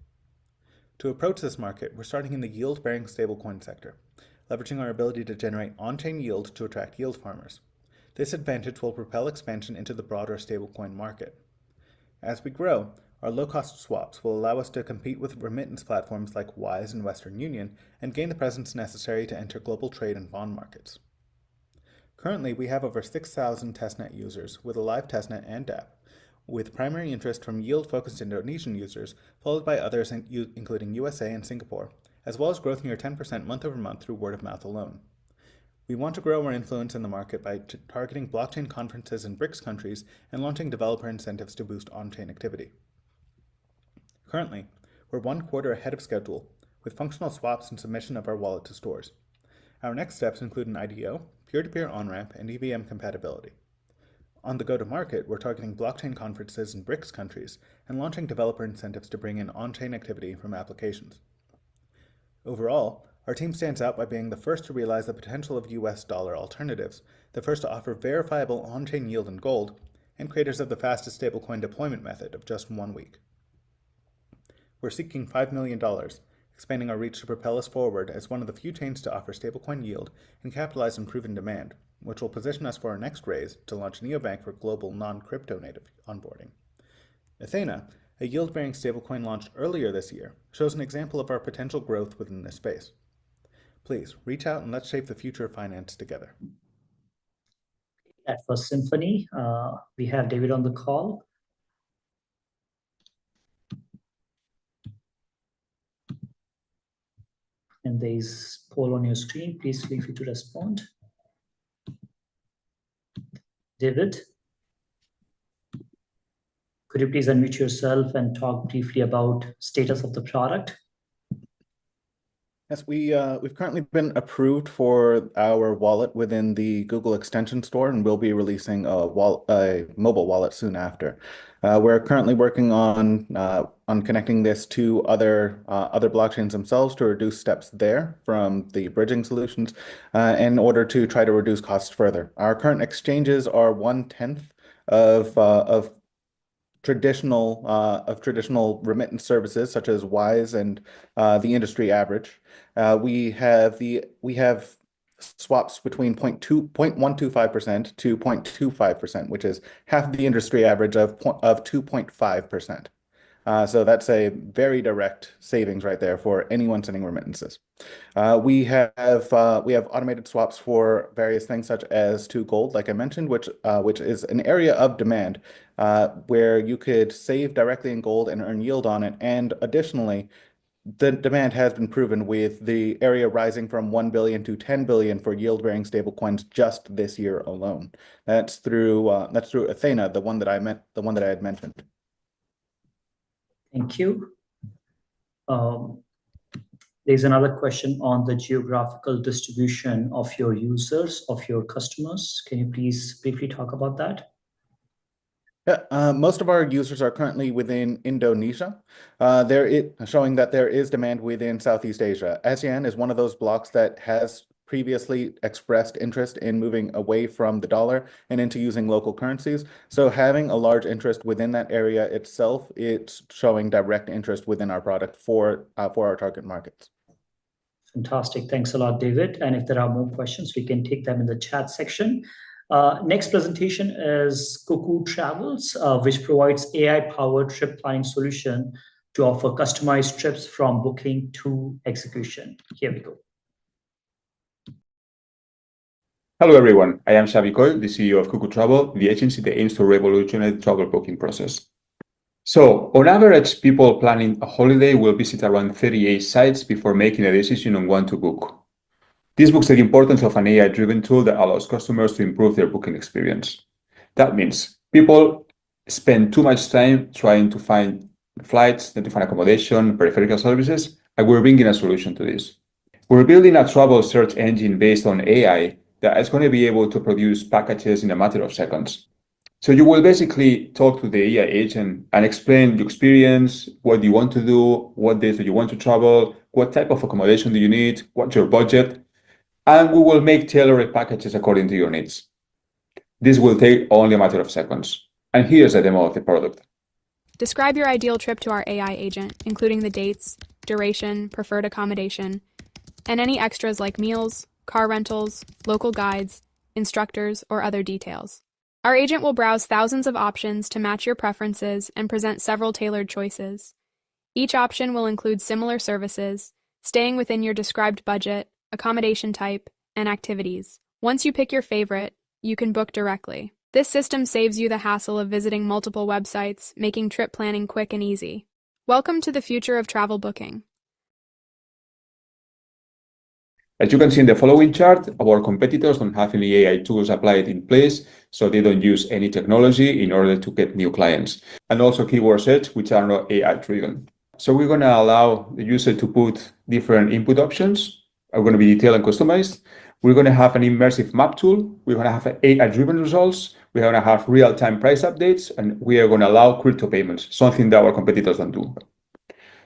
To approach this market, we're starting in the yield-bearing stablecoin sector, leveraging our ability to generate on-chain yield to attract yield farmers. This advantage will propel expansion into the broader stablecoin market. As we grow, our low-cost swaps will allow us to compete with remittance platforms like Wise and Western Union and gain the presence necessary to enter global trade and bond markets. Currently, we have over 6,000 testnet users with a live testnet and dApp, with primary interest from yield-focused Indonesian users, followed by others including USA and Singapore, as well as growth near 10% month-over-month through word-of-mouth alone. We want to grow our influence in the market by targeting blockchain conferences in BRICS countries and launching developer incentives to boost on-chain activity. Currently, we're 1 quarter ahead of schedule, with functional swaps and submission of our wallet to stores. Our next steps include an IDO, peer-to-peer on-ramp, and EVM compatibility. On the go-to-market, we're targeting blockchain conferences in BRICS countries and launching developer incentives to bring in on-chain activity from applications. Overall, our team stands out by being the first to realize the potential of US dollar alternatives, the first to offer verifiable on-chain yield in gold, and creators of the fastest stablecoin deployment method of just 1 week. We're seeking $5 million, expanding our reach to propel us forward as one of the few chains to offer stablecoin yield and capitalize on proven demand, which will position us for our next raise to launch neobank for global non-crypto native onboarding. Athena, a yield-bearing stablecoin launched earlier this year, shows an example of our potential growth within this space. Please reach out and let's shape the future of finance together. At First Symphony, we have David on the call. And there's poll on your screen. Please feel free to respond. David, could you please unmute yourself and talk briefly about status of the product? Yes, we've currently been approved for our wallet within the Google Extension Store, and we'll be releasing a mobile wallet soon after. We're currently working on connecting this to other blockchains themselves to reduce steps there from the bridging solutions in order to try to reduce costs further. Our current exchanges are 1/10 of traditional remittance services such as Wise and the industry average. We have swaps between 0.125% to 0.25%, which is half the industry average of 2.5%. So that's a very direct savings right there for anyone sending remittances. We have automated swaps for various things such as to gold, like I mentioned, which is an area of demand where you could save directly in gold and earn yield on it. And additionally, the demand has been proven with the area rising from 1 billion to 10 billion for yield-bearing stablecoins just this year alone. That's through Athena, the one that I had mentioned. Thank you. There's another question on the geographical distribution of your users, of your customers. Can you please briefly talk about that? Yeah, most of our users are currently within Indonesia, showing that there is demand within Southeast Asia. ASEAN is one of those blocks that has previously expressed interest in moving away from the dollar and into using local currencies. So having a large interest within that area itself, it's showing direct interest within our product for our target markets. Fantastic. Thanks a lot, David. And if there are more questions, we can take them in the chat section. Next presentation is Cuckoo Travels, which provides AI-powered trip planning solution to offer customized trips from booking to execution. Here we go. Hello, everyone. I am Xavi Coll, the CEO of Cuckoo Travel, the agency that aims to revolutionize the travel booking process. So, on average, people planning a holiday will visit around 38 sites before making a decision on when to book. This books the importance of an AI-driven tool that allows customers to improve their booking experience. That means people spend too much time trying to find flights, then to find accommodation, peripheral services, and we're bringing a solution to this. We're building a travel search engine based on AI that is going to be able to produce packages in a matter of seconds. So you will basically talk to the AI agent and explain the experience, what you want to do, what days do you want to travel, what type of accommodation do you need, what's your budget, and we will make tailored packages according to your needs. This will take only a matter of seconds. And here's a demo of the product. Describe your ideal trip to our AI agent, including the dates, duration, preferred accommodation, and any extras like meals, car rentals, local guides, instructors, or other details. Our agent will browse thousands of options to match your preferences and present several tailored choices. Each option will include similar services, staying within your described budget, accommodation type, and activities. Once you pick your favorite, you can book directly. This system saves you the hassle of visiting multiple websites, making trip planning quick and easy. Welcome to the future of travel booking. As you can see in the following chart, our competitors don't have any AI tools applied in place, so they don't use any technology in order to get new clients. And also keyword search, which are not AI-driven. So we're going to allow the user to put different input options. Are going to be detailed and customized. We're going to have an immersive map tool. We're going to have AI-driven results. We're going to have real-time price updates, and we are going to allow crypto payments, something that our competitors don't do.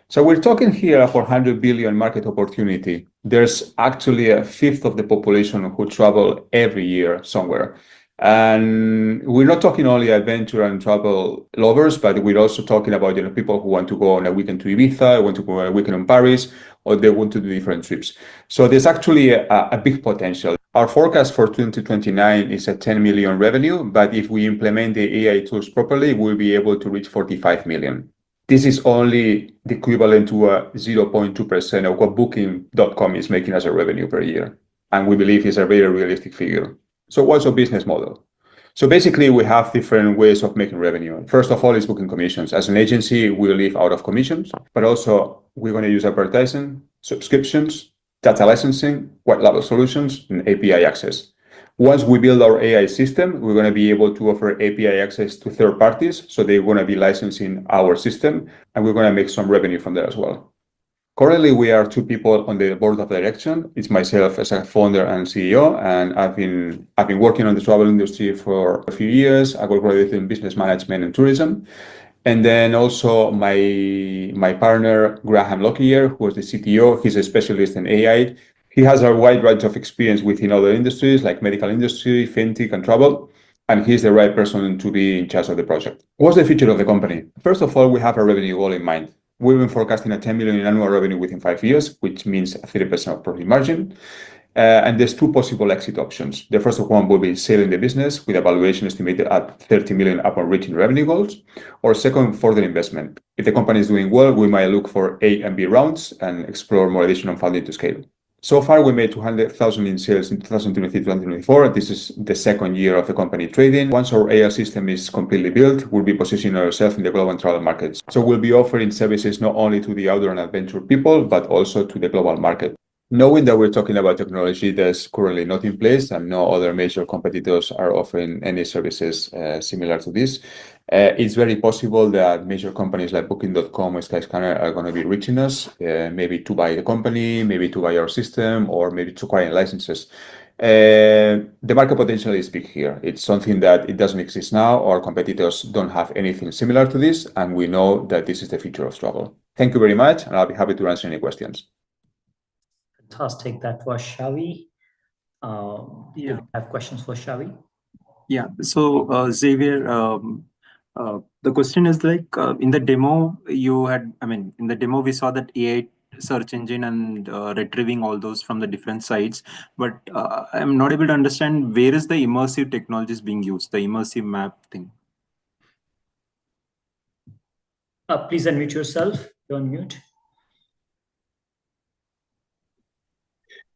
So we're talking here a 400 billion market opportunity. There's actually a fifth of the population who travel every year somewhere. And we're not talking only adventure and travel lovers, but we're also talking about people who want to go on a weekend to Ibiza, want to go on a weekend in Paris, or they want to do different trips. So there's actually a big potential. Our forecast for 2029 is a 10 million revenue, but if we implement the AI tools properly, we'll be able to reach 45 million. This is only the equivalent to a 0.2% of what Booking.com is making as a revenue per year. And we believe it's a very realistic figure. So what's our business model? So basically, we have different ways of making revenue. First of all, is booking commissions. As an agency, we live out of commissions, but also we're going to use advertising, subscriptions, data licensing, white label solutions, and API access. Once we build our AI system, we're going to be able to offer API access to third parties. So they're going to be licensing our system, and we're going to make some revenue from there as well. Currently, we are 2 people on the board of direction. It's myself as a founder and CEO, and I've been working on the travel industry for a few years. I work with in business management and tourism. And then also my partner, Graham Lockyer, who was the CTO, he's a specialist in AI. He has a wide range of experience within other industries like medical industry, fintech, and travel. And he's the right person to be in charge of the project. What's the future of the company? First of all, we have a revenue goal in mind. We've been forecasting a 10 million in annual revenue within 5 years, which means a 30% of profit margin. And there's 2 possible exit options. The first one will be selling the business with a valuation estimated at 30 million upon reaching revenue goals. Or second, further investment. If the company is doing well, we might look for A and B rounds and explore more additional funding to scale. So far, we made 200,000 in sales in 2023-2024. This is the second year of the company trading. Once our AI system is completely built, we'll be positioning ourselves in the global travel markets. So we'll be offering services not only to the outdoor and adventure people, but also to the global market. Knowing that we're talking about technology that's currently not in place and no other major competitors are offering any services similar to this, it's very possible that major companies like Booking.com or Skyscanner are going to be reaching us, maybe to buy the company, maybe to buy our system, or maybe to acquire licenses. The market potential is big here. It's something that it doesn't exist now. Our competitors don't have anything similar to this, and we know that this is the future of travel. Thank you very much, and I'll be happy to answer any questions. Fantastic. That was Xavi. Yeah. I have questions for Xavi. Yeah. So Xavier, the question is like in the demo you had, in the demo we saw that AI search engine and retrieving all those from the different sites, but I'm not able to understand where is the immersive technologies being used, the immersive map thing. Please unmute yourself. You're on mute.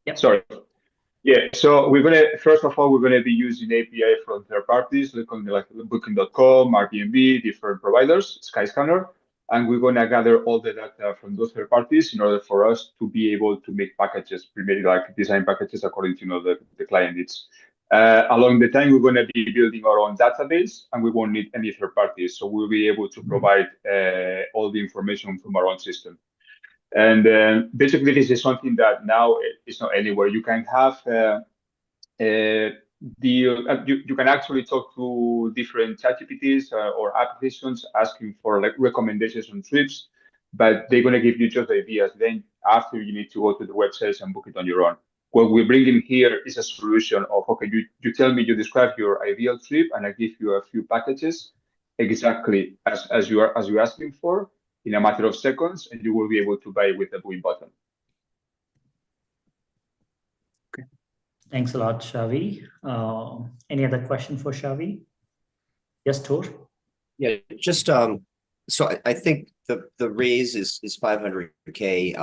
Yeah. Sorry. Yeah. So first of all, we're gonna be using API from third parties, like Booking.com, Airbnb, different providers, Skyscanner, and we're gonna gather all the data from those third parties in order for us to be able to make packages, primarily like design packages according to the client needs. Along the time, we're gonna be building our own database, and we won't need any third parties, so we'll be able to provide all the information from our own system. And basically, this is something that now is not anywhere. You can have you can actually talk to different ChatGPTs or applications asking for like recommendations on trips, but they're gonna give you just ideas. Then after you need to go to the websites and book it on your own. What we bring in here is a solution of, okay, you tell me, you describe your ideal trip, and I give you a few packages exactly as you're asking for, in a matter of seconds, and you will be able to buy with the booking button. Okay. Thanks a lot, Xavi. Any other question for Xavi? Yes, Tor? Yeah, just so I think the raise is 500K,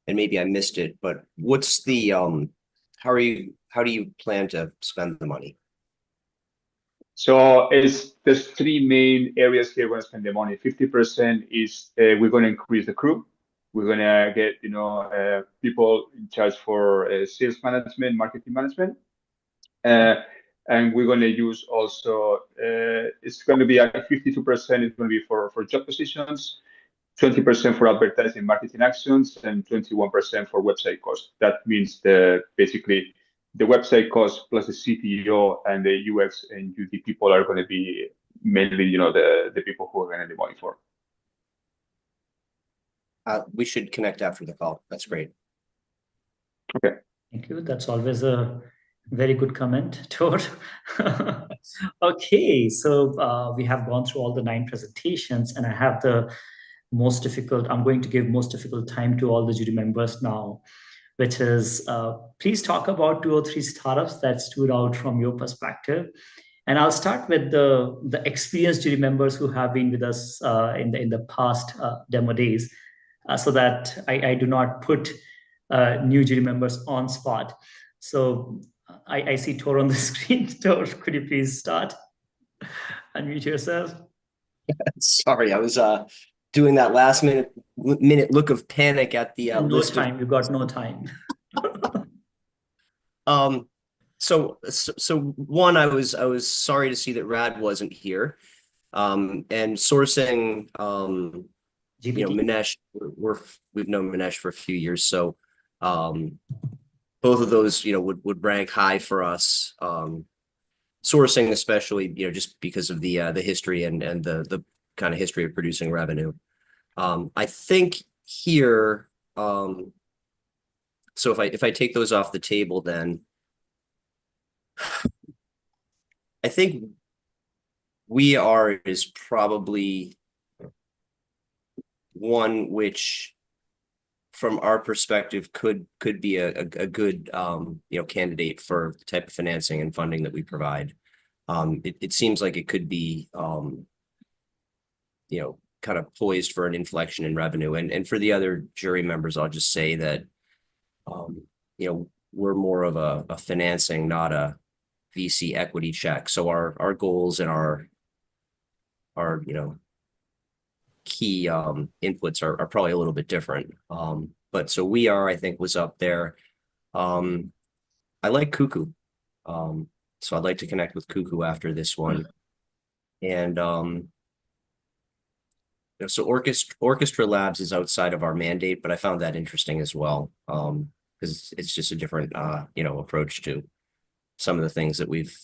and maybe I missed it, but what's the how do you plan to spend the money? So there's 3 main areas here we're going to spend the money. 50% is we're going to increase the crew. We're going to get people in charge for sales management, marketing management, and we're going to use also. It's going to be at 52% is going to be for job positions, 20% for advertising, marketing actions, and 21% for website costs. That means basically. The website cost plus the CTO and the UX and UD people are going to be mainly, the people who are going to be money for. We should connect after the call. That's great. Okay. Thank you. That's always a very good comment, Tor. Okay, so we have gone through all the 9 presentations, and I have the most difficult. I'm going to give most difficult time to all the jury members now, which is please talk about 2 or 3 startups that stood out from your perspective And I'll start with the experienced jury members who have been with us in the past demo days, so that I do not put new jury members on spot. So I see Tor on the screen. Tor, could you please start? Unmute yourself. Sorry, I was doing that last minute look of panic at the No list time. You got no time. So one, I was sorry to see that Radd wasn't here, and sourcing, you know, Minesh, we've known Minesh for a few years, so both of those, you know, would rank high for us. Sourcing especially, you know, just because of the history and the kind of history of producing revenue. I think here, so if I take those off the table, then I think EthAum is probably one which, from our perspective, could be a good you know, candidate for the type of financing and funding that we provide. It seems like it could be you know, kind of poised for an inflection in revenue. And for the other jury members, I'll just say that you know, we're more of a financing, not a VC equity check. So our goals and our you know, key inputs are probably a little bit different. But so I think was up there. I like Cuckoo. So I'd like to connect with Cuckoo after this one. And you know, so Orchestra Labs is outside of our mandate, but I found that interesting as well. Because it's just a different you know, approach to some of the things that we've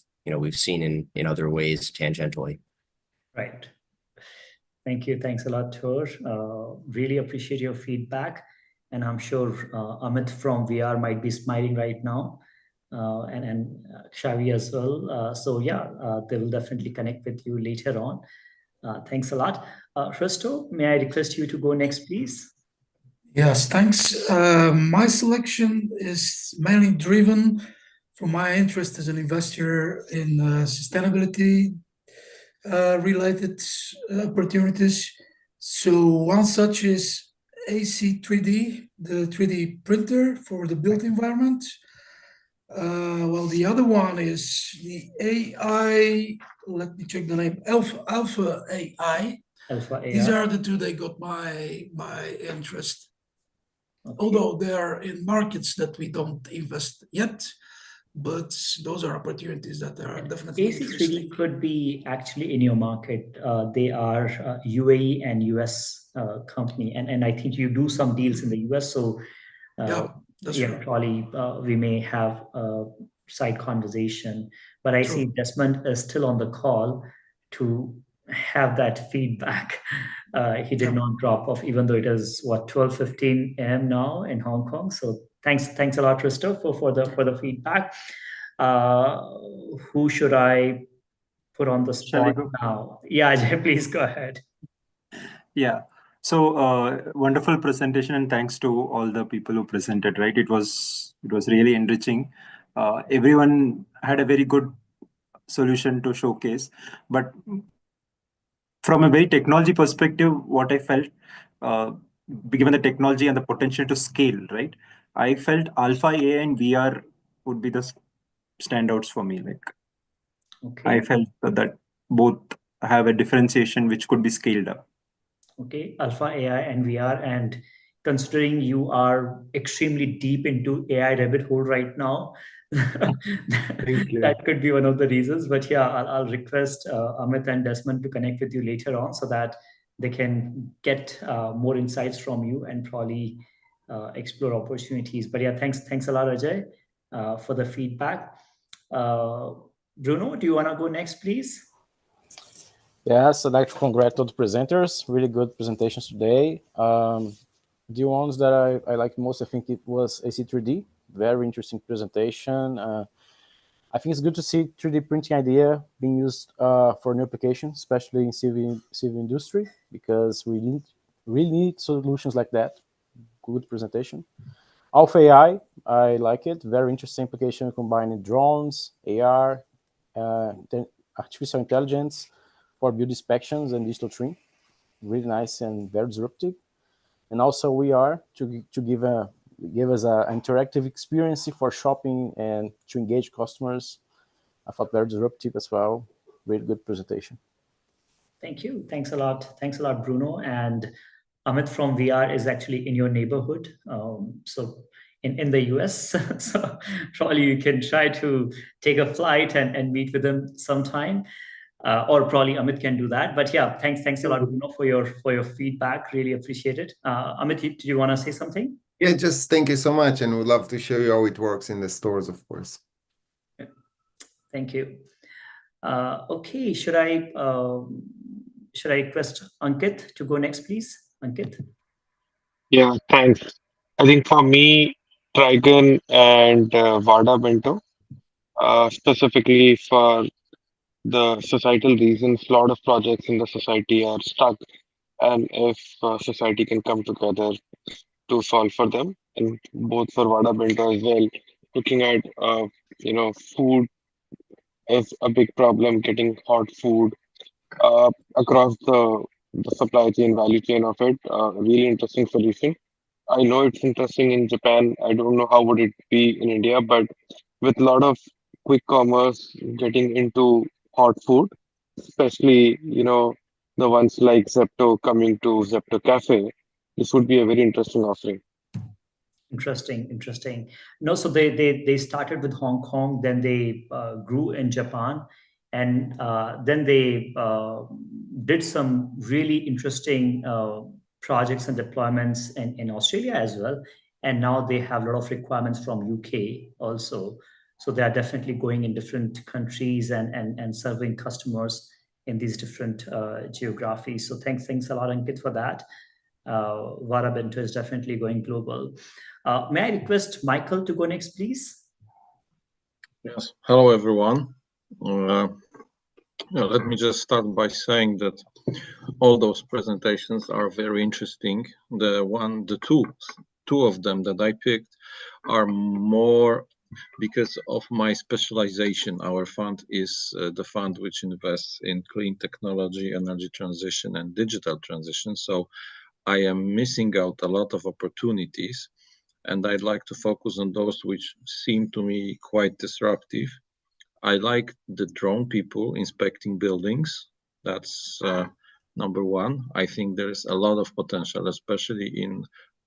seen in other ways tangentially. Right. Thank you. Thanks a lot, Tor. Really appreciate your feedback. And I'm sure Amit from VR might be smiling right now, and Xavi as well. So yeah, they will definitely connect with you later on. Thanks a lot. Hristo, may I request you to go next, please? Yes, thanks. My selection is mainly driven from my interest as an investor in sustainability related opportunities. So one such is AC3D, the 3D printer for the built environment. Well, the other one is the AI, let me check the name, Alpha AI. Alpha AI. These are the two that got my interest. Okay. Although they are in markets that we don't invest yet, but those are opportunities that are definitely AC3D could be actually in your market. They are UAE and US company, and I think you do some deals in the US. So yeah, right. Probably we may have a side conversation. But I see Desmond is still on the call to have that feedback. He did not drop off, even though it is 12:15 a.m. now in Hong Kong. So thanks a lot, Risto, for the feedback. Who should I put on the spot now? Yeah, Ajay, please go ahead. Yeah. So wonderful presentation, and thanks to all the people who presented. Right, it was really enriching. Everyone had a very good solution to showcase, but from a very technology perspective, what I felt, given the technology and the potential to scale, right, I felt Alpha AI and VR would be the standouts for me. Like, okay. I felt that both have a differentiation which could be scaled up. Okay, Alpha AI and VR, and considering you are extremely deep into AI rabbit hole right now, that could be one of the reasons. But yeah, I'll request Amit and Desmond to connect with you later on so that they can get more insights from you and probably explore opportunities. But yeah, thanks a lot, Ajay, for the feedback. Bruno, do you want to go next, please? Yes, I'd like to congratulate the presenters. Really good presentations today. The ones that I liked most, I think it was AC3D. Very interesting presentation. I think it's good to see 3D printing idea being used for new applications, especially in civil industry, because we really need solutions like that. Good presentation. Alpha AI, I like it. Very interesting application combining drones, AR. Then artificial intelligence for build inspections and digital twin. Really nice and very disruptive. And also we are to give us an interactive experience for shopping and to engage customers. I thought very disruptive as well. Really good presentation. Thank you. Thanks a lot. Thanks a lot, Bruno. And Amit from VR is actually in your neighborhood. So in the US, so probably you can try to take a flight and meet with him sometime. Or probably Amit can do that. But yeah, thanks a lot, Bruno, for your feedback. Really appreciate it. Amit, do you want to say something? Yeah, just thank you so much, and we'd love to show you how it works in the stores, of course. Thank you. Okay, should I request Ankit to go next, please? Ankit. Yeah, thanks. I think for me, Trigan and Wada Bento, specifically for the societal reasons, a lot of projects in the society are stuck, and if society can come together to solve for them, and both for Wada Bento as well, looking at food is a big problem, getting hot food across the supply chain, value chain of it. Really interesting solution. I know it's interesting in Japan. I don't know how would it be in India, but with a lot of quick commerce getting into hot food, especially, the ones like Zepto coming to Zepto Cafe, this would be a very interesting offering. Interesting. No, so they started with Hong Kong, then they grew in Japan, and then they did some really interesting projects and deployments in Australia as well. And now they have a lot of requirements from UK also. So they are definitely going in different countries and serving customers in these different geographies. So thanks a lot, Ankit, for that. Wada Bento is definitely going global. May I request Michael to go next, please? Yes. Hello, everyone. Let me just start by saying that all those presentations are very interesting. The two of them that I picked are more because of my specialization. Our fund is the fund which invests in clean technology, energy transition, and digital transition. So I am missing out a lot of opportunities, and I'd like to focus on those which seem to me quite disruptive. I like the drone people inspecting buildings. That's number one. I think there's a lot of potential, especially in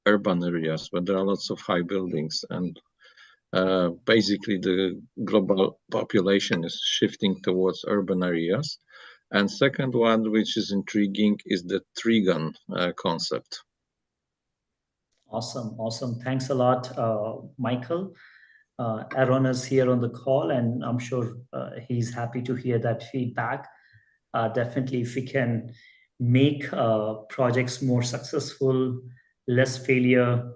urban areas where there are lots of high buildings, and basically the global population is shifting towards urban areas. And second one, which is intriguing, is the Trigan concept. Awesome. Thanks a lot, Michael. Aaron is here on the call, and I'm sure he's happy to hear that feedback. Definitely, if we can make projects more successful, less failure,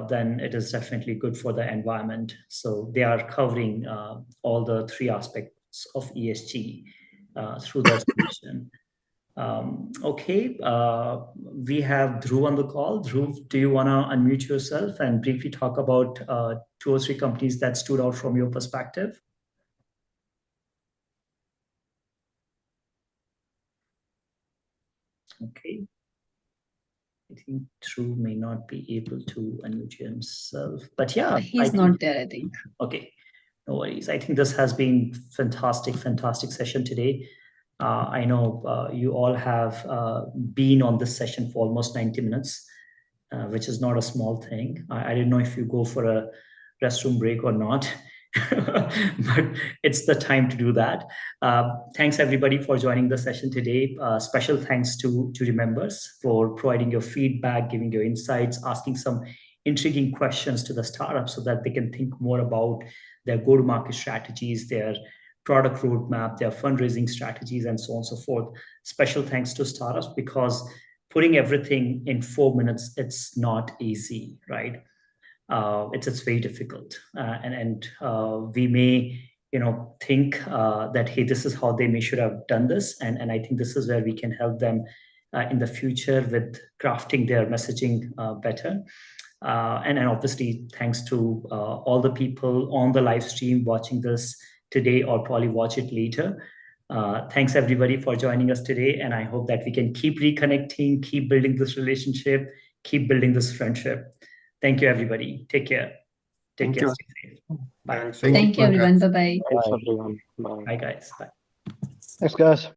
then it is definitely good for the environment. So they are covering all the three aspects of ESG through their solution. Okay, we have Dhruv on the call. Dhruv, do you want to unmute yourself and briefly talk about 2 or 3 companies that stood out from your perspective? Okay. I think Dhruv may not be able to unmute himself, but yeah. He's not there, I think. Okay, no worries. I think this has been fantastic session today. I know you all have been on this session for almost 90 minutes, which is not a small thing. I didn't know if you go for a restroom break or not, but it's the time to do that. Thanks everybody for joining the session today. Special thanks to the members for providing your feedback, giving your insights, asking some intriguing questions to the startups so that they can think more about their go-to-market strategies, their product roadmap, their fundraising strategies, and so on and so forth. Special thanks to startups, because putting everything in 4 minutes, it's not easy, right? It's very difficult. And we may, think that, hey, this is how they should have done this. And I think this is where we can help them in the future with crafting their messaging better. And obviously, thanks to all the people on the live stream watching this today or probably watch it later. Thanks everybody for joining us today. And I hope that we can keep reconnecting, keep building this relationship, keep building this friendship. Thank you, everybody. Take care. Take care. Stay safe. Bye. Thank you, everyone. Bye-bye. Thanks, everyone. Bye. Bye, guys. Bye. Thanks, guys.